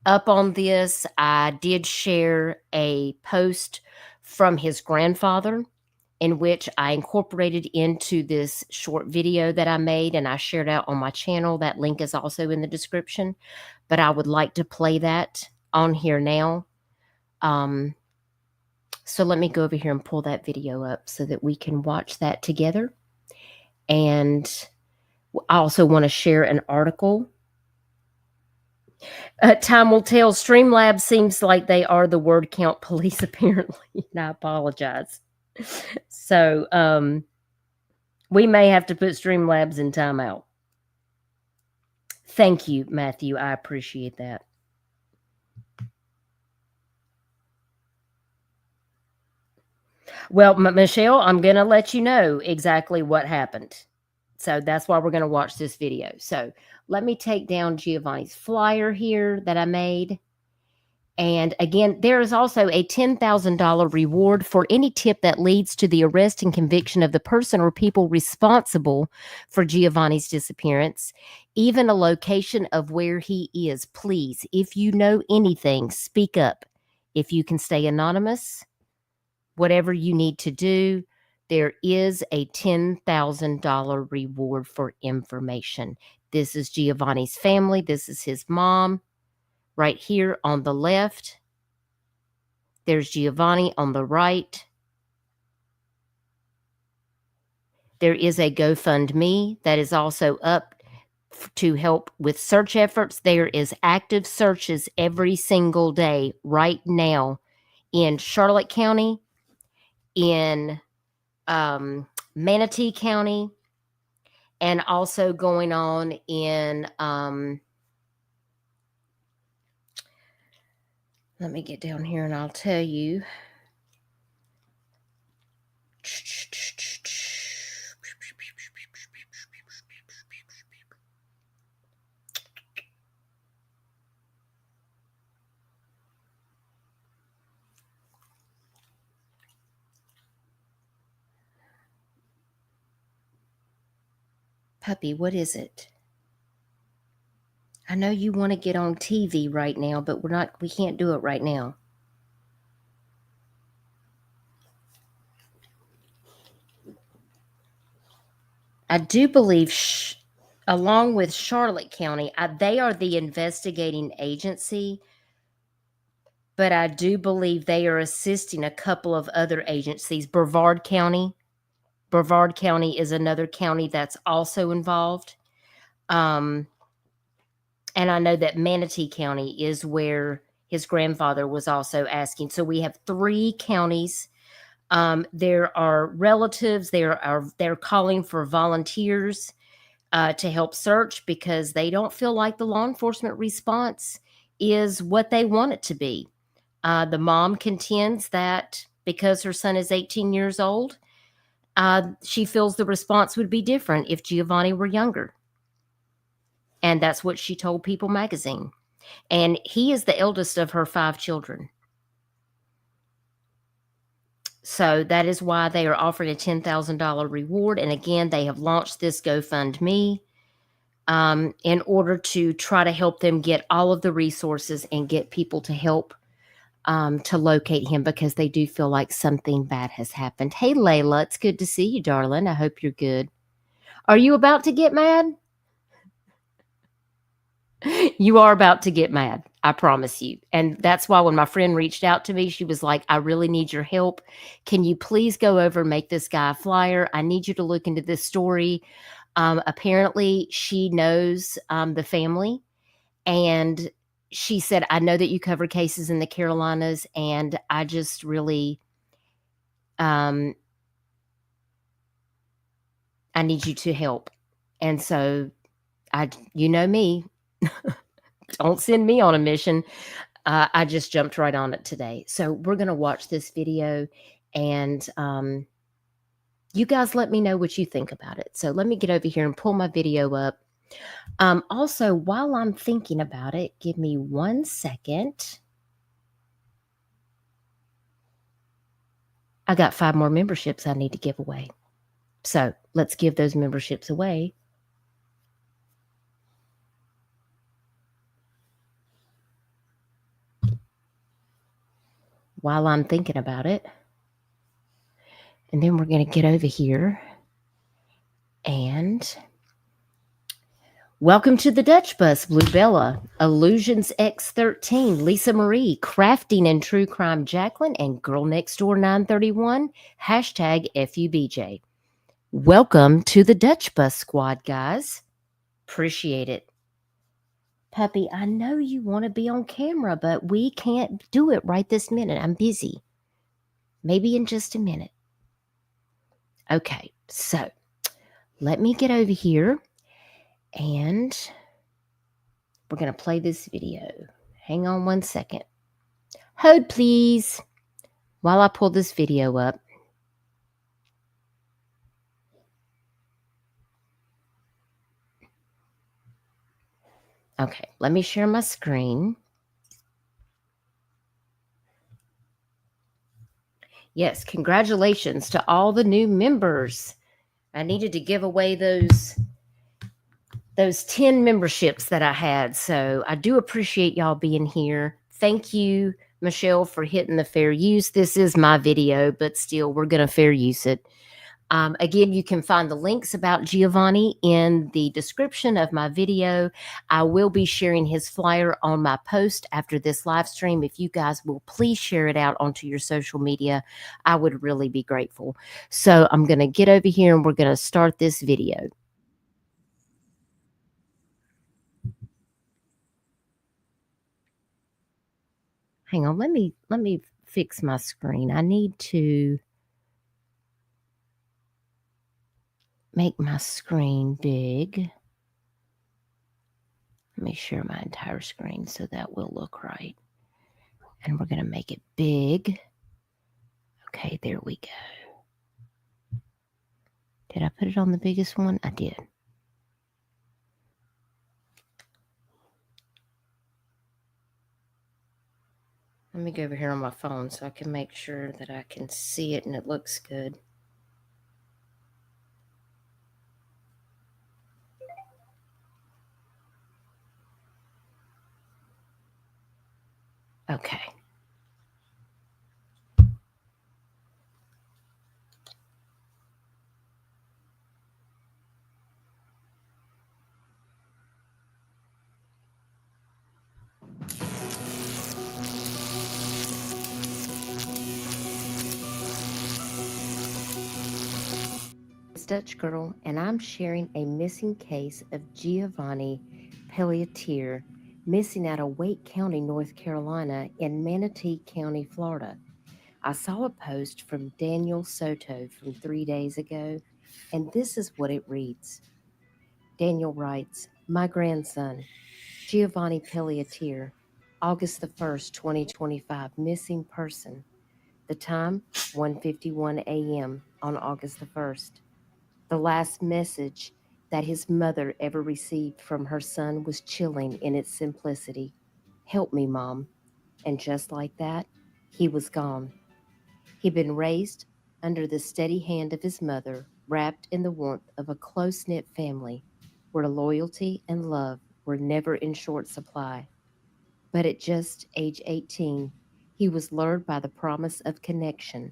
up on this. I did share a post from his grandfather in which I incorporated into this short video that I made, and I shared out on my channel. That link is also in the description, but I would like to play that on here now. So let me go over here and pull that video up so that we can watch that together. And I also want to share an article. Time will tell. Streamlabs seems like they are the word count police, apparently. And I apologize. So we may have to put Streamlabs in timeout. Thank you, Matthew. I appreciate that. Well, Michelle, I'm going to let you know exactly what happened. So that's why we're going to watch this video. So let me take down Giovanni's flyer here that I made. And again, there is also a $10,000 reward for any tip that leads to the arrest and conviction of the person or people responsible for Giovanni's disappearance, even a location of where he is. Please, if you know anything, speak up. If you can stay anonymous, whatever you need to do, there is a $10,000 reward for information. This is Giovanni's family. This is his mom. Right here on the left, there's Giovanni on the right. There is a GoFundMe that is also up to help with search efforts. There is active searches every single day right now in Charlotte County, in Manatee County, and also going on in let me get down here and I'll tell you. Puppy, what is it? I know you want to get on TV right now, but we can't do it right now. I do believe, along with Charlotte County, they are the investigating agency, but I do believe they are assisting a couple of other agencies. Brevard County is another county that's also involved. And I know that Manatee County is where his grandfather was also asking. So we have 3 counties. There are relatives. They're calling for volunteers to help search because they don't feel like the law enforcement response is what they want it to be. The mom contends that because her son is 18 years old, she feels the response would be different if Giovanni were younger. And that's what she told People magazine. And he is the eldest of her 5 children. So that is why they are offering a $10,000 reward. And again, they have launched this GoFundMe in order to try to help them get all of the resources and get people to help to locate him, because they do feel like something bad has happened. Hey, Layla, it's good to see you, darling. I hope you're good. Are you about to get mad? You are about to get mad. I promise you. And that's why when my friend reached out to me, she was like, I really need your help. Can you please go over and make this guy a flyer? I need you to look into this story. Apparently, she knows the family, and she said, I know that you cover cases in the Carolinas, and I just really, I need you to help. And so, you know me, don't send me on a mission. I just jumped right on it today. So we're going to watch this video, and you guys let me know what you think about it. So let me get over here and pull my video up. Also, while I'm thinking about it, give me 1 second. I got 5 more memberships I need to give away. So let's give those memberships away. While I'm thinking about it. And then we're going to get over here and welcome to the Dutch Bus, Blue Bella, Illusions X13, Lisa Marie, Crafting and True Crime Jacqueline, and Girl Next Door 931, hashtag FUBJ. Welcome to the Dutch Bus Squad, guys. Appreciate it. Puppy, I know you want to be on camera, but we can't do it right this minute. I'm busy. Maybe in just a minute. Okay, so let me get over here and we're going to play this video. Hang on 1 second. Hold, please, while I pull this video up. Okay, let me share my screen. Yes, congratulations to all the new members. I needed to give away those 10 memberships that I had. So I do appreciate y'all being here. Thank you, Michelle, for hitting the fair use. This is my video, but still, we're going to fair use it. Again, you can find the links about Giovanni in the description of my video. I will be sharing his flyer on my post after this live stream. If you guys will please share it out onto your social media, I would really be grateful. So I'm going to get over here and we're going to start this video. Hang on, let me fix my screen. I need to make my screen big. Let me share my entire screen so that will look right. And we're going to make it big. Okay, there we go. Did I put it on the biggest one? I did. Let me go over here on my phone so I can make sure that I can see it and it looks good. Okay. It's Dutch Girl, and I'm sharing a missing case of Giovanni Pelletier, missing out of Wake County, North Carolina, in Manatee County, Florida. I saw a post from Daniel Soto from 3 days ago, and this is what it reads. Daniel writes, my grandson, Giovanni Pelletier, August the 1st, 2025, missing person. The time, 1:51 a.m. on August the 1st. The last message that his mother ever received from her son was chilling in its simplicity. Help me, Mom. And just like that, he was gone. He'd been raised under the steady hand of his mother, wrapped in the warmth of a close-knit family where loyalty and love were never in short supply. But at just age 18, he was lured by the promise of connection,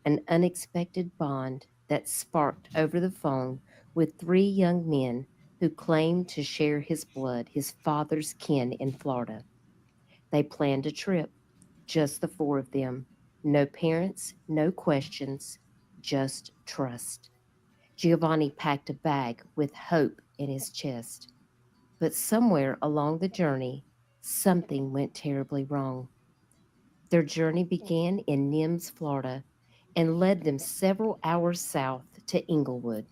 an unexpected bond that sparked over the phone with 3 young men who claimed to share his blood, his father's kin in Florida. They planned a trip, just the 4 of them. No parents, no questions, just trust. Giovanni packed a bag with hope in his chest. But somewhere along the journey, something went terribly wrong. Their journey began in Mims, Florida, and led them several hours south to Englewood.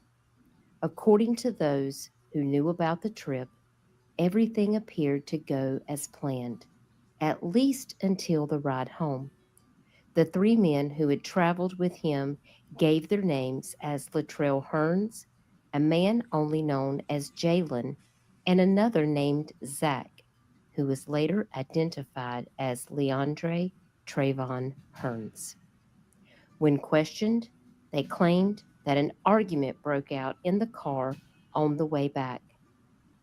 According to those who knew about the trip, everything appeared to go as planned, at least until the ride home. The three men who had traveled with him gave their names as Latrell Hearns, a man only known as Jalen, and another named Zach, who was later identified as Leandre Trayvon Hearns. When questioned, they claimed that an argument broke out in the car on the way back.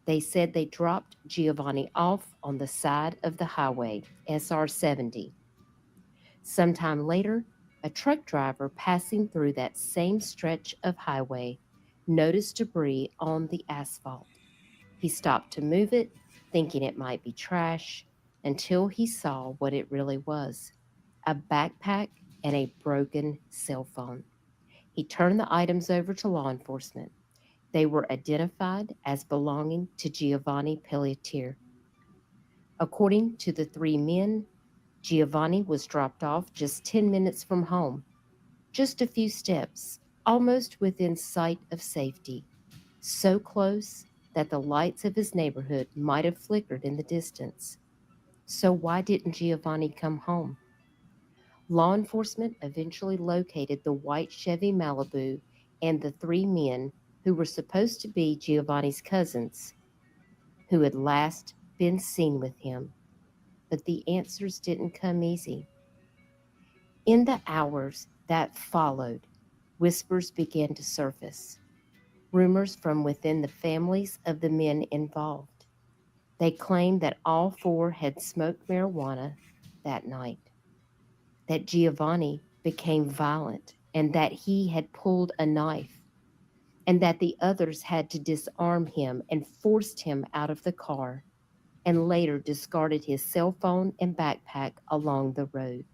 They said they dropped Giovanni off on the side of the highway, SR 70. Sometime later, a truck driver passing through that same stretch of highway noticed debris on the asphalt. He stopped to move it, thinking it might be trash, until he saw what it really was: a backpack and a broken cell phone. He turned the items over to law enforcement. They were identified as belonging to Giovanni Pelletier. According to the three men, Giovanni was dropped off just 10 minutes from home, just a few steps, almost within sight of safety, so close that the lights of his neighborhood might have flickered in the distance. So why didn't Giovanni come home? Law enforcement eventually located the white Chevy Malibu and the three men who were supposed to be Giovanni's cousins, who had last been seen with him. But the answers didn't come easy. In the hours that followed, whispers began to surface, rumors from within the families of the men involved. They claimed that all four had smoked marijuana that night, that Giovanni became violent, and that he had pulled a knife, and that the others had to disarm him and forced him out of the car, and later discarded his cell phone and backpack along the road.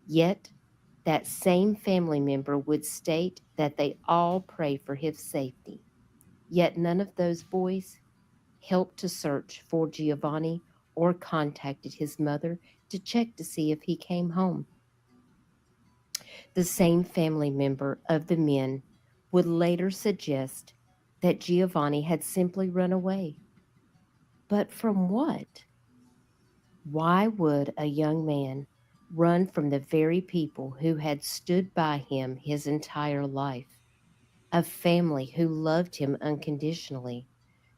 Yet, that same family member would state that they all pray for his safety. Yet none of those boys helped to search for Giovanni or contacted his mother to check to see if he came home. The same family member of the men would later suggest that Giovanni had simply run away. But from what? Why would a young man run from the very people who had stood by him his entire life? A family who loved him unconditionally,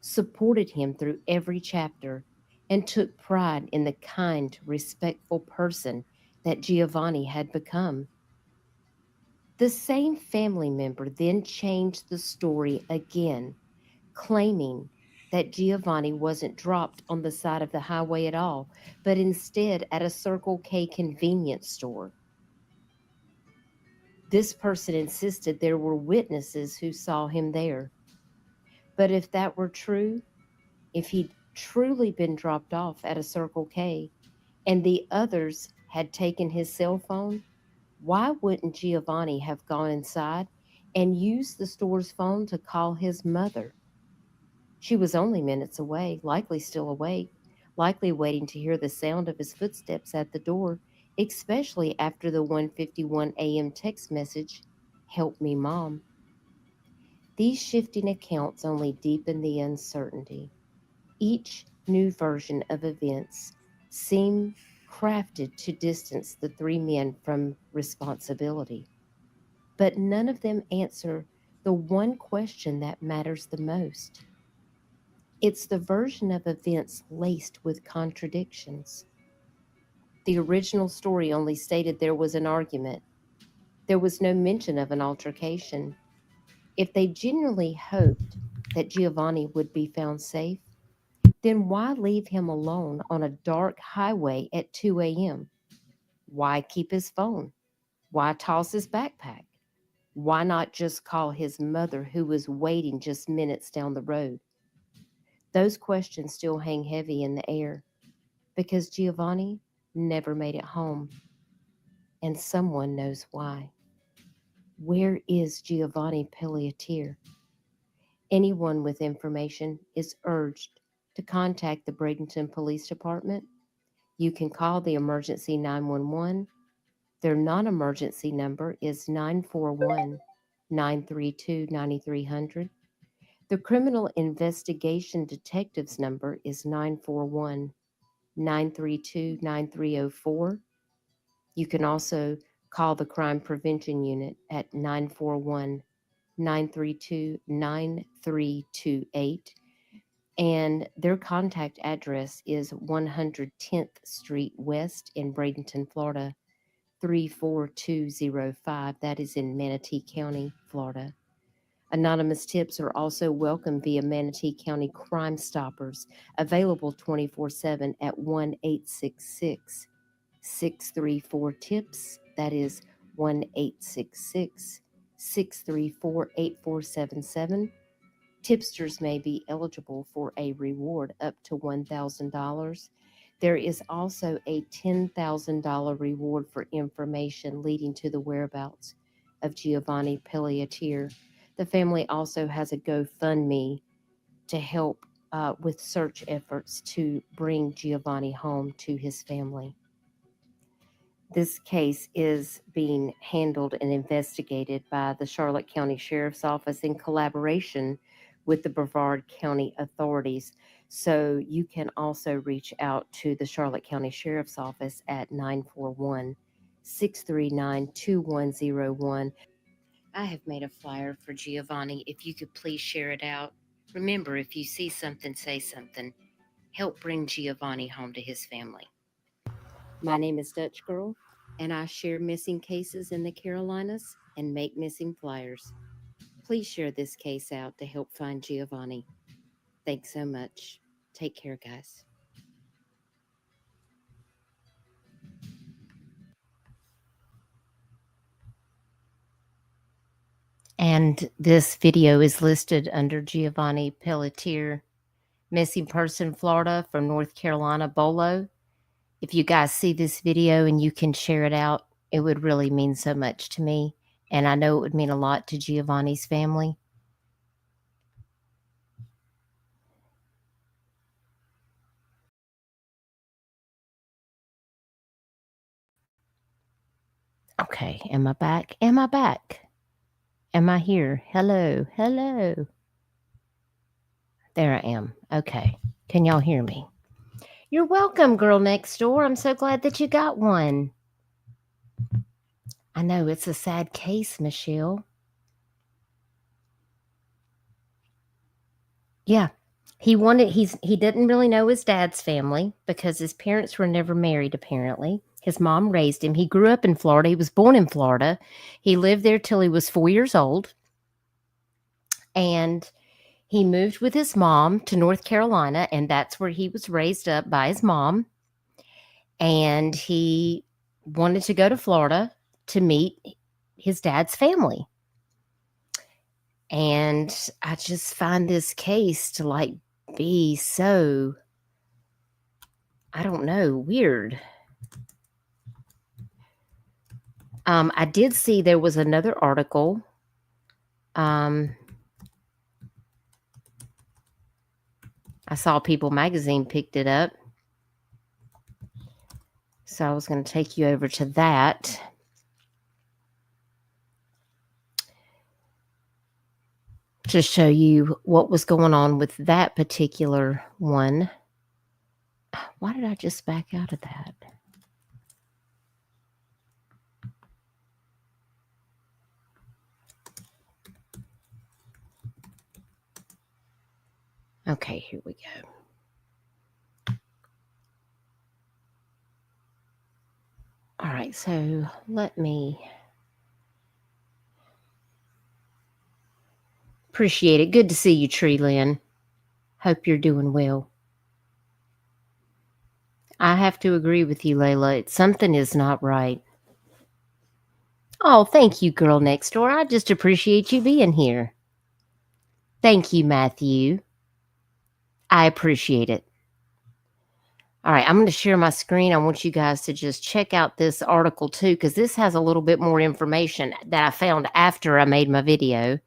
supported him through every chapter, and took pride in the kind, respectful person that Giovanni had become. The same family member then changed the story again, claiming that Giovanni wasn't dropped on the side of the highway at all, but instead at a Circle K convenience store. This person insisted there were witnesses who saw him there. But if that were true, if he'd truly been dropped off at a Circle K and the others had taken his cell phone, why wouldn't Giovanni have gone inside and used the store's phone to call his mother? She was only minutes away, likely still awake, likely waiting to hear the sound of his footsteps at the door, especially after the 1:51 a.m. text message, "Help me, Mom." These shifting accounts only deepen the uncertainty. Each new version of events seemed crafted to distance the three men from responsibility. But none of them answer the one question that matters the most. It's the version of events laced with contradictions. The original story only stated there was an argument. There was no mention of an altercation. If they genuinely hoped that Giovanni would be found safe, then why leave him alone on a dark highway at 2 a.m.? Why keep his phone? Why toss his backpack? Why not just call his mother, who was waiting just minutes down the road? Those questions still hang heavy in the air because Giovanni never made it home, and someone knows why. Where is Giovanni Pelletier? Anyone with information is urged to contact the Bradenton Police Department. You can call the emergency 911. Their non-emergency number is 941-932-9300. The Criminal Investigation Detective's number is 941-932-9304. You can also call the Crime Prevention Unit at 941-932-9328. And their contact address is 110th Street West in Bradenton, Florida, 34205. That is in Manatee County, Florida. Anonymous tips are also welcome via Manatee County Crime Stoppers, available 24/7 at 1-866-634-TIPS. That is 1-866-634-8477. Tipsters may be eligible for a reward up to $1,000. There is also a $10,000 reward for information leading to the whereabouts of Giovanni Pelletier. The family also has a GoFundMe to help with search efforts to bring Giovanni home to his family. This case is being handled and investigated by the Charlotte County Sheriff's Office in collaboration with the Brevard County authorities. So you can also reach out to the Charlotte County Sheriff's Office at 941-639-2101. I have made a flyer for Giovanni. If you could please share it out. Remember, if you see something, say something. Help bring Giovanni home to his family. My name is Dutch Girl, and I share missing cases in the Carolinas and make missing flyers. Please share this case out to help find Giovanni. Thanks so much. Take care, guys. And this video is listed under Giovanni Pelletier, missing person, Florida, from North Carolina, Bolo. If you guys see this video and you can share it out, it would really mean so much to me. And I know it would mean a lot to Giovanni's family. Okay, am I back? Am I back? Am I here? Hello, hello. There I am. Okay, can y'all hear me? You're welcome, girl next door. I'm so glad that you got one. I know it's a sad case, Michelle. Yeah, he didn't really know his dad's family because his parents were never married, apparently. His mom raised him. He grew up in Florida. He was born in Florida. He lived there till he was 4 years old. And he moved with his mom to North Carolina, and that's where he was raised up by his mom. And he wanted to go to Florida to meet his dad's family. And I just find this case to be so, I don't know, weird. I did see there was another article. I saw People Magazine picked it up. So I was going to take you over to that. To show you what was going on with that particular one. Why did I just back out of that? Okay, here we go. All right, so let me... Appreciate it. Good to see you, Tree Lynn. Hope you're doing well. I have to agree with you, Layla. Something is not right. Oh, thank you, girl next door. I just appreciate you being here. Thank you, Matthew. I appreciate it. All right, I'm going to share my screen. I want you guys to just check out this article too, because this has a little bit more information that I found after I made my video.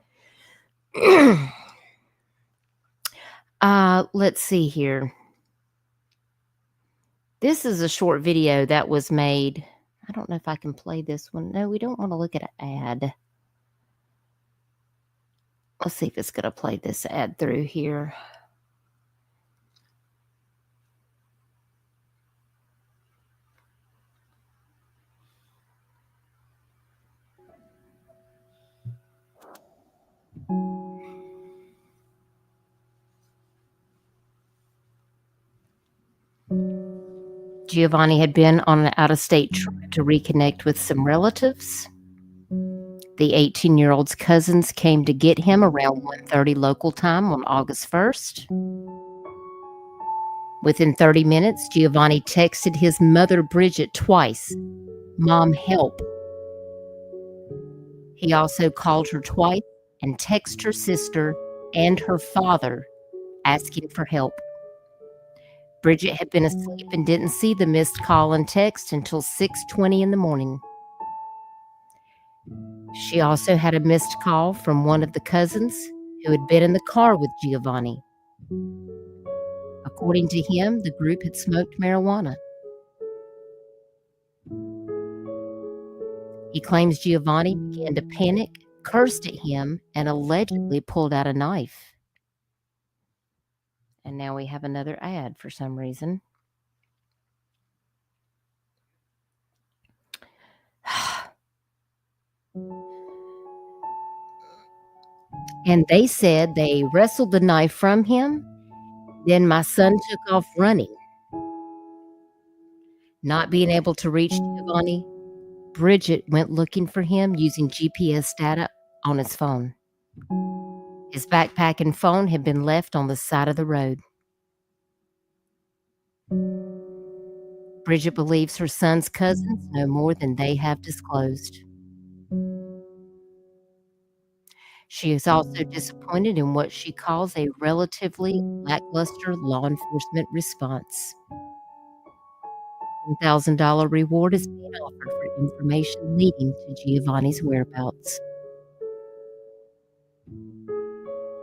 Let's see here. This is a short video that was made. I don't know if I can play this one. No, we don't want to look at an ad. Let's see if it's going to play this ad through here. Giovanni had been on an out-of-state trip to reconnect with some relatives. The 18-year-old's cousins came to get him around 1:30 local time on August 1st. Within 30 minutes, Giovanni texted his mother, Bridget, twice, "Mom, help." He also called her twice and texted her sister and her father asking for help. Bridget had been asleep and didn't see the missed call and text until 6:20 in the morning. She also had a missed call from one of the cousins who had been in the car with Giovanni. According to him, the group had smoked marijuana. He claims Giovanni began to panic, cursed at him, and allegedly pulled out a knife. And now we have another ad for some reason. And they said they wrestled the knife from him. Then my son took off running. Not being able to reach Giovanni, Bridget went looking for him using GPS data on his phone. His backpack and phone had been left on the side of the road. Bridget believes her son's cousins know more than they have disclosed. She is also disappointed in what she calls a relatively lackluster law enforcement response. $10,000 reward is being offered for information leading to Giovanni's whereabouts.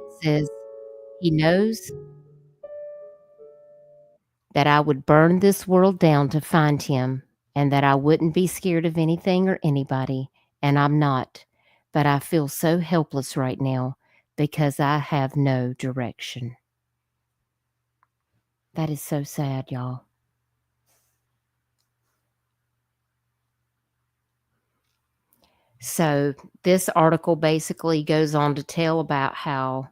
It says, he knows that I would burn this world down to find him, and that I wouldn't be scared of anything or anybody, and I'm not. But I feel so helpless right now because I have no direction. That is so sad, y'all. So this article basically goes on to tell about how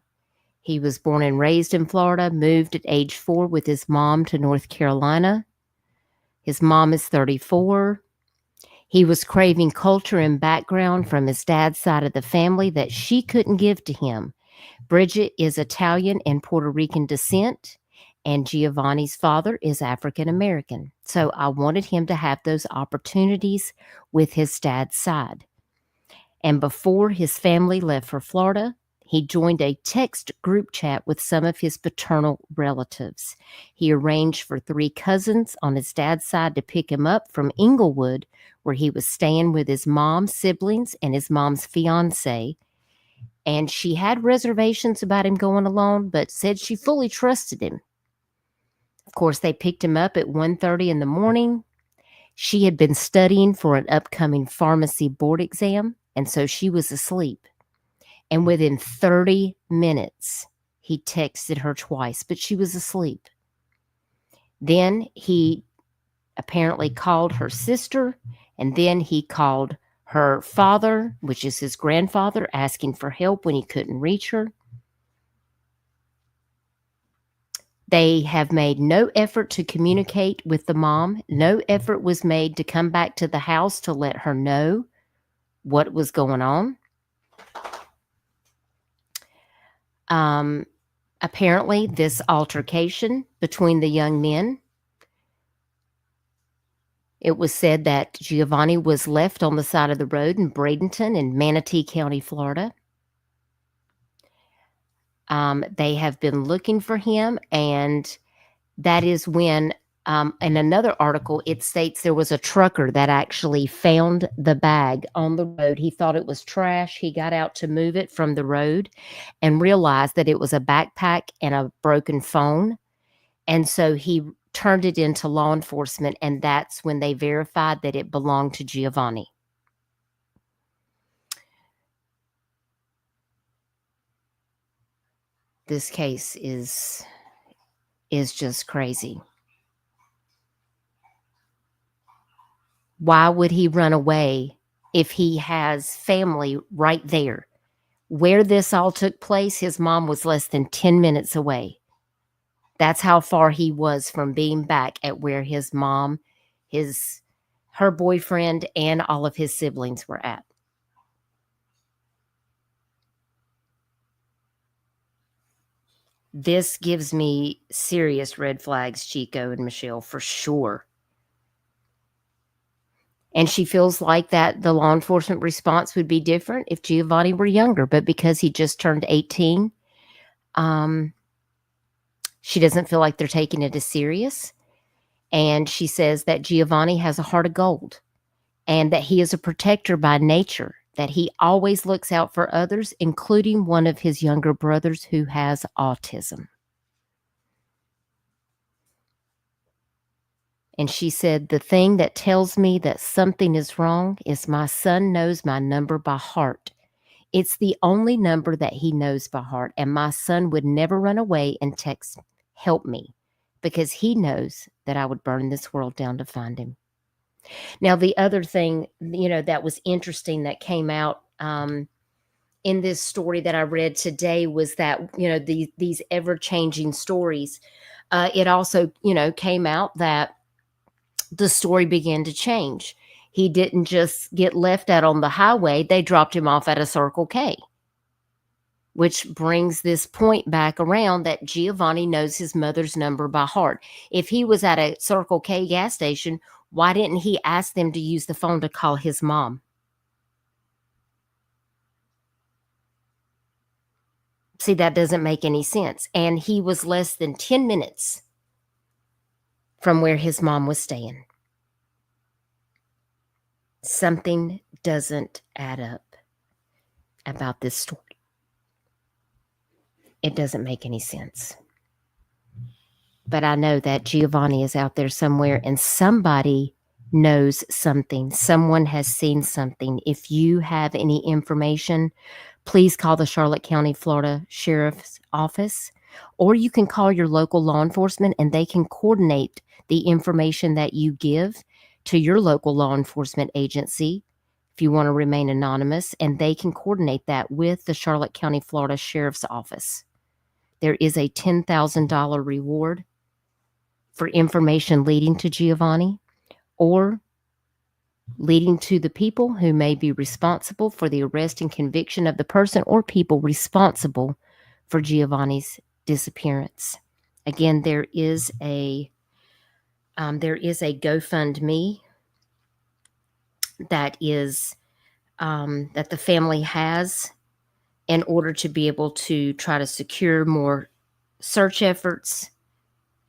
he was born and raised in Florida, moved at age 4 with his mom to North Carolina. His mom is 34. He was craving culture and background from his dad's side of the family that she couldn't give to him. Bridget is Italian and Puerto Rican descent, and Giovanni's father is African American. So I wanted him to have those opportunities with his dad's side. And before his family left for Florida, he joined a text group chat with some of his paternal relatives. He arranged for 3 cousins on his dad's side to pick him up from Englewood, where he was staying with his mom's siblings and his mom's fiance. And she had reservations about him going alone, but said she fully trusted him. Of course, they picked him up at 1:30 in the morning. She had been studying for an upcoming pharmacy board exam, and so she was asleep. And within 30 minutes, he texted her twice, but she was asleep. Then he apparently called her sister, and then he called her father, which is his grandfather, asking for help when he couldn't reach her. They have made no effort to communicate with the mom. No effort was made to come back to the house to let her know what was going on. Apparently, this altercation between the young men, it was said that Giovanni was left on the side of the road in Bradenton in Manatee County, Florida. They have been looking for him, and that is when In another article, it states there was a trucker that actually found the bag on the road. He thought it was trash. He got out to move it from the road and realized that it was a backpack and a broken phone. And so he turned it into law enforcement, and that's when they verified that it belonged to Giovanni. This case is just crazy. Why would he run away if he has family right there? Where this all took place, his mom was less than 10 minutes away. That's how far he was from being back at where his mom, her boyfriend, and all of his siblings were at. This gives me serious red flags, Chico and Michelle, for sure. And she feels like that the law enforcement response would be different if Giovanni were younger. But because he just turned 18, she doesn't feel like they're taking it as serious. And she says that Giovanni has a heart of gold and that he is a protector by nature, that he always looks out for others, including one of his younger brothers who has autism. And she said, the thing that tells me that something is wrong is my son knows my number by heart. It's the only number that he knows by heart. And my son would never run away and text, help me, because he knows that I would burn this world down to find him. Now, the other thing, that was interesting that came out in this story that I read today was that, these ever-changing stories, it also, came out that the story began to change. He didn't just get left out on the highway. They dropped him off at a Circle K, which brings this point back around that Giovanni knows his mother's number by heart. If he was at a Circle K gas station, why didn't he ask them to use the phone to call his mom? See, that doesn't make any sense. And he was less than 10 minutes from where his mom was staying. Something doesn't add up about this story. It doesn't make any sense. But I know that Giovanni is out there somewhere and somebody knows something. Someone has seen something. If you have any information, please call the Charlotte County, Florida Sheriff's Office, or you can call your local law enforcement and they can coordinate the information that you give to your local law enforcement agency if you want to remain anonymous, and they can coordinate that with the Charlotte County, Florida Sheriff's Office. There is a $10,000 reward for information leading to Giovanni or leading to the people who may be responsible for the arrest and conviction of the person or people responsible for Giovanni's disappearance. Again, there is a GoFundMe that is that the family has in order to be able to try to secure more search efforts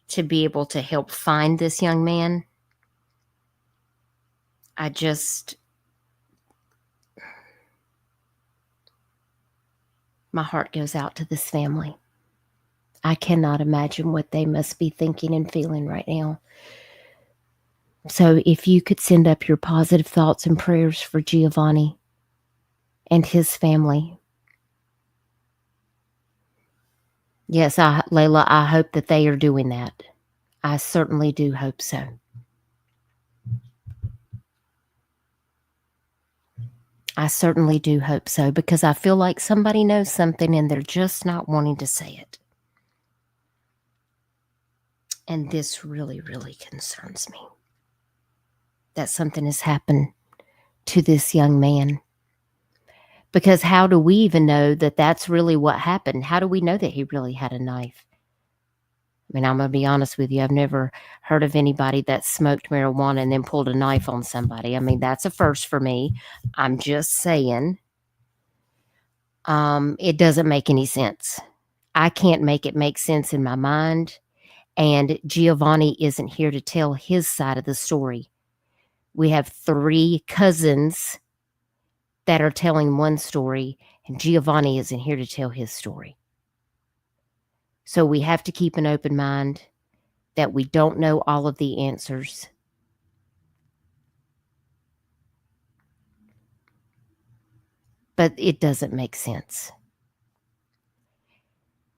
to be able to help find this young man. My heart goes out to this family. I cannot imagine what they must be thinking and feeling right now. So if you could send up your positive thoughts and prayers for Giovanni and his family. Yes, Layla, I hope that they are doing that. I certainly do hope so. I certainly do hope so, because I feel like somebody knows something and they're just not wanting to say it. And this really, really concerns me. That something has happened to this young man. Because how do we even know that that's really what happened? How do we know that he really had a knife? I mean, I'm going to be honest with you. I've never heard of anybody that smoked marijuana and then pulled a knife on somebody. I mean, that's a first for me. I'm just saying, it doesn't make any sense. I can't make it make sense in my mind. And Giovanni isn't here to tell his side of the story. We have 3 cousins that are telling one story, and Giovanni isn't here to tell his story. So we have to keep an open mind that we don't know all of the answers. But it doesn't make sense.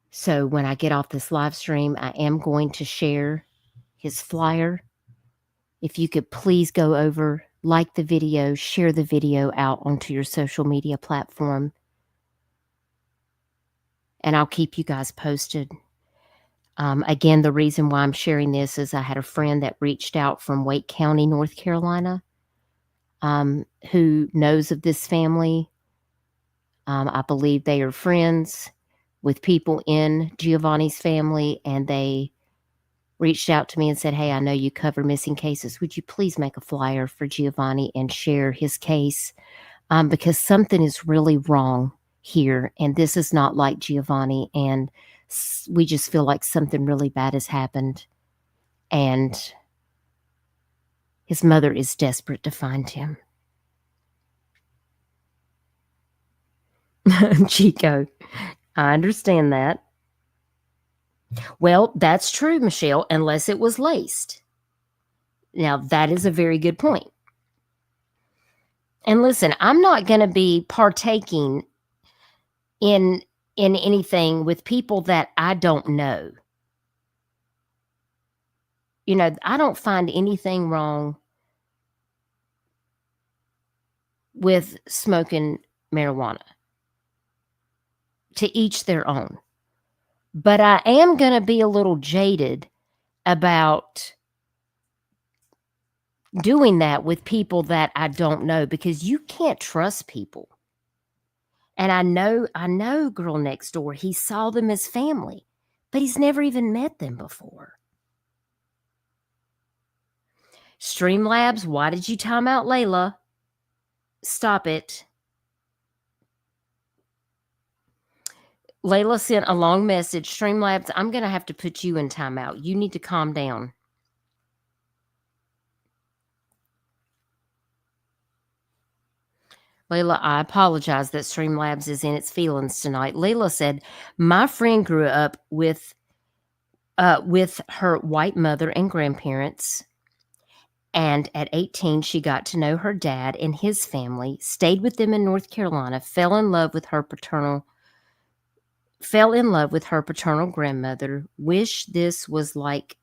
So when I get off this live stream, I am going to share his flyer. If you could please go over, like the video, share the video out onto your social media platform. And I'll keep you guys posted. Again, the reason why I'm sharing this is I had a friend that reached out from Wake County, North Carolina, who knows of this family. I believe they are friends with people in Giovanni's family, and they reached out to me and said, hey, I know you cover missing cases. Would you please make a flyer for Giovanni and share his case? Because something is really wrong here, and this is not like Giovanni, and we just feel like something really bad has happened, and his mother is desperate to find him. Chico, I understand that. Well, that's true, Michelle, unless it was laced. Now, that is a very good point. And listen, I'm not going to be partaking in anything with people that I don't know. You know, I don't find anything wrong with smoking marijuana. To each their own. But I am going to be a little jaded about doing that with people that I don't know, because you can't trust people. And I know girl next door, he saw them as family, but he's never even met them before. Streamlabs, why did you time out Layla? Stop it. Layla sent a long message. Streamlabs, I'm going to have to put you in timeout. You need to calm down. Layla, I apologize that Streamlabs is in its feelings tonight. Layla said, my friend grew up with her white mother and grandparents. And at 18, she got to know her dad and his family, stayed with them in North Carolina, fell in love with her paternal grandmother. Wish this was like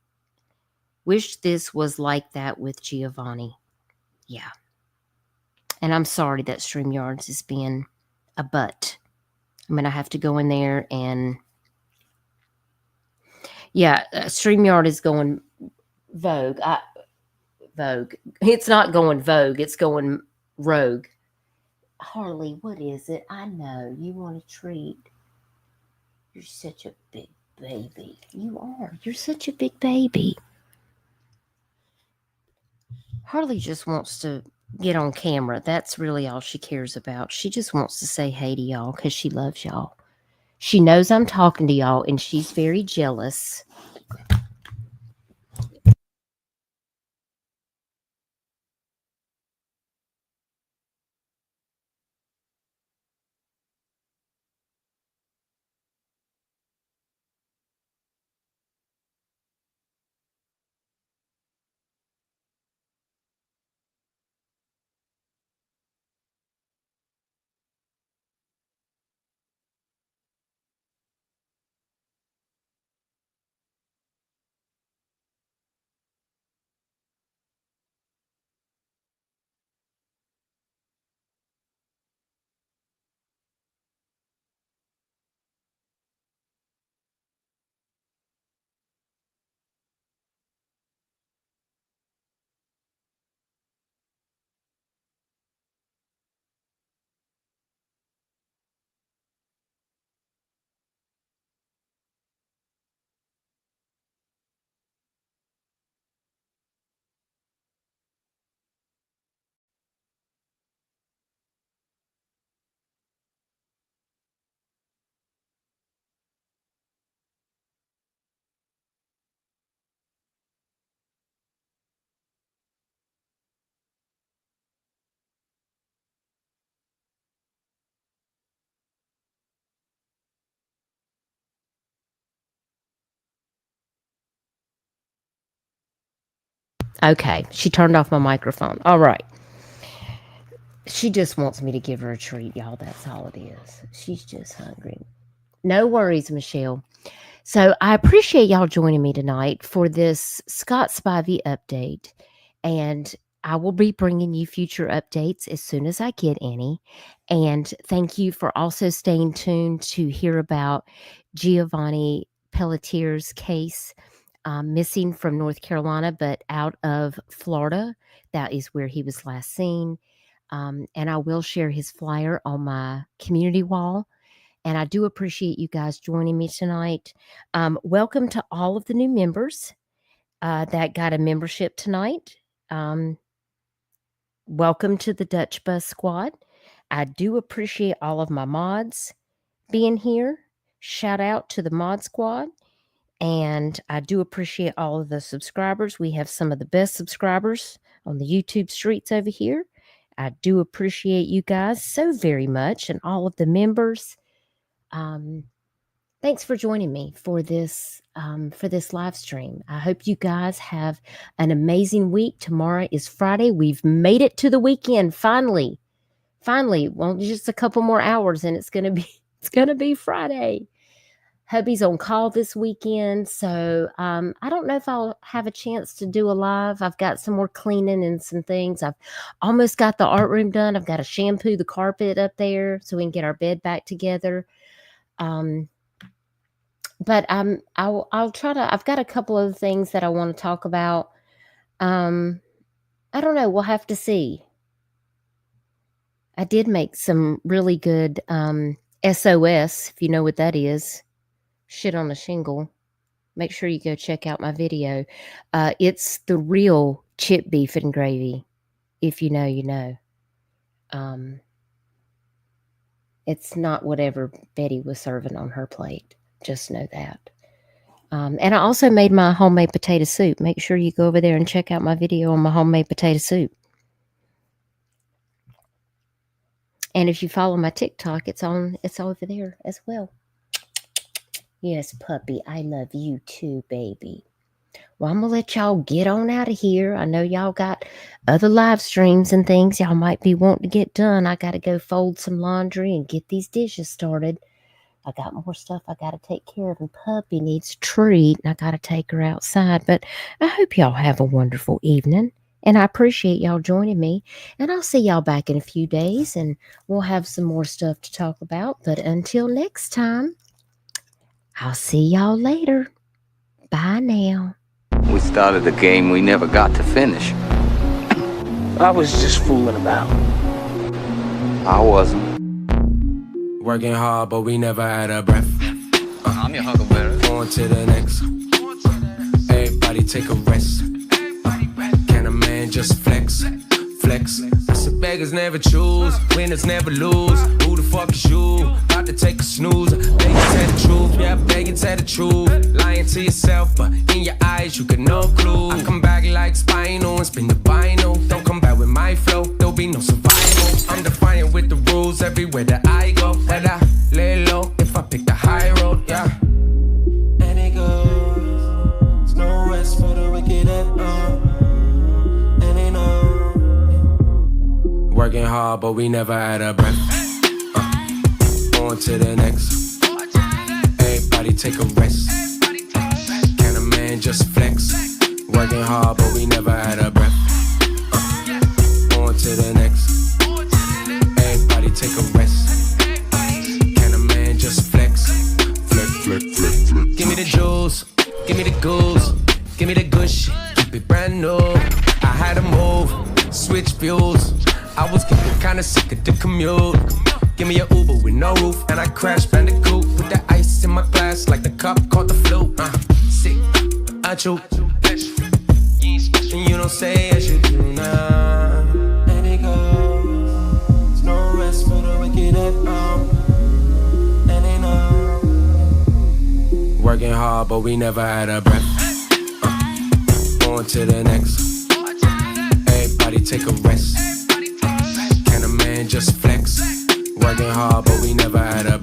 that with Giovanni. Yeah. And I'm sorry that StreamYards is being a butt. I'm going to have to go in there and... Yeah, StreamYard is going Vogue. Vogue. It's not going Vogue. It's going Rogue. Harley, what is it? I know. You want a treat. You're such a big baby. You are. You're such a big baby. Harley just wants to get on camera. That's really all she cares about. She just wants to say hey to y'all because she loves y'all. She knows I'm talking to y'all, and she's very jealous. Okay, she turned off my microphone. All right. She just wants me to give her a treat, y'all. That's all it is. She's just hungry. No worries, Michelle. So I appreciate y'all joining me tonight for this Scott Spivey update. And I will be bringing you future updates as soon as I get any. And thank you for also staying tuned to hear about Giovanni Pelletier's case, missing from North Carolina, but out of Florida. That is where he was last seen. And I will share his flyer on my community wall. And I do appreciate you guys joining me tonight. Welcome to all of the new members that got a membership tonight. Welcome to the Dutch Bus Squad. I do appreciate all of my mods being here. Shout out to the mod squad. And I do appreciate all of the subscribers. We have some of the best subscribers on the YouTube streets over here. I do appreciate you guys so very much, and all of the members. Thanks for joining me for this live stream. I hope you guys have an amazing week. Tomorrow is Friday. We've made it to the weekend finally. Well, just a couple more hours and it's gonna be Friday. Hubby's on call this weekend, so I don't know if I'll have a chance to do a live. I've got some more cleaning and some things. I've almost got the art room done. I've got to shampoo the carpet up there so we can get our bed back together. But I'll try to. I've got a couple of things that I want to talk about. I don't know. We'll have to see. I did make some really good SOS, if you know what that is. Shit on a shingle. Make sure you go check out my video. It's the real chip beef and gravy. If you know, you know. It's not whatever Betty was serving on her plate. Just know that. And I also made my homemade potato soup. Make sure you go over there and check out my video on my homemade potato soup. And if you follow my TikTok, it's over there as well. Yes, puppy, I love you too, baby. Well, I'm going to let y'all get on out of here. I know y'all got other live streams and things y'all might be wanting to get done. I got to go fold some laundry and get these dishes started. I got more stuff I got to take care of, and puppy needs a treat, and I got to take her outside. But I hope y'all have a wonderful evening, and I appreciate y'all joining me. And I'll see y'all back in a few days, and we'll have some more stuff to talk about. But until next time, I'll see y'all later. Bye now. We started a game we never got to finish. I was just fooling about. I wasn't. Working hard, but we never had a breath. I'm your huckleberry. On to the next. Everybody take a rest. Can a man just flex? Flex. I said beggars never choose, winners never lose. Who the fuck is you? About to take a snooze. Beg you tell the truth, yeah, beg you tell the truth. Lying to yourself, but in your eyes you got no clue. I come back like Spinal and spin the vinyl. Don't come back with my flow, there'll be no survival. I'm defiant with the rules everywhere that I go. But I lay low if I pick the high road, yeah. And it goes, there's no rest for the wicked at all. And they know. Working hard, but we never had a breath. On to the next. Everybody take a rest. Can a man just flex? Working hard, but we never had a breath. On to the next. Everybody take a rest. Can a man just flex? Flex, flex, flex, flex. Give me the juice, give me the goose, give me the good shit, keep it brand new. I had to move, switch fuels. I was getting kinda sick of the commute. Give me a Uber with no roof, and I crashed Bandicoot. Put that ice in my glass like the cup caught the flu. Sick, I choke. And you don't say as you do now. And it goes, there's no rest for the wicked at all. And they know. Working hard, but we never had a breath. On to the next. Everybody take a rest. Can a man just flex? Working hard, but we never had a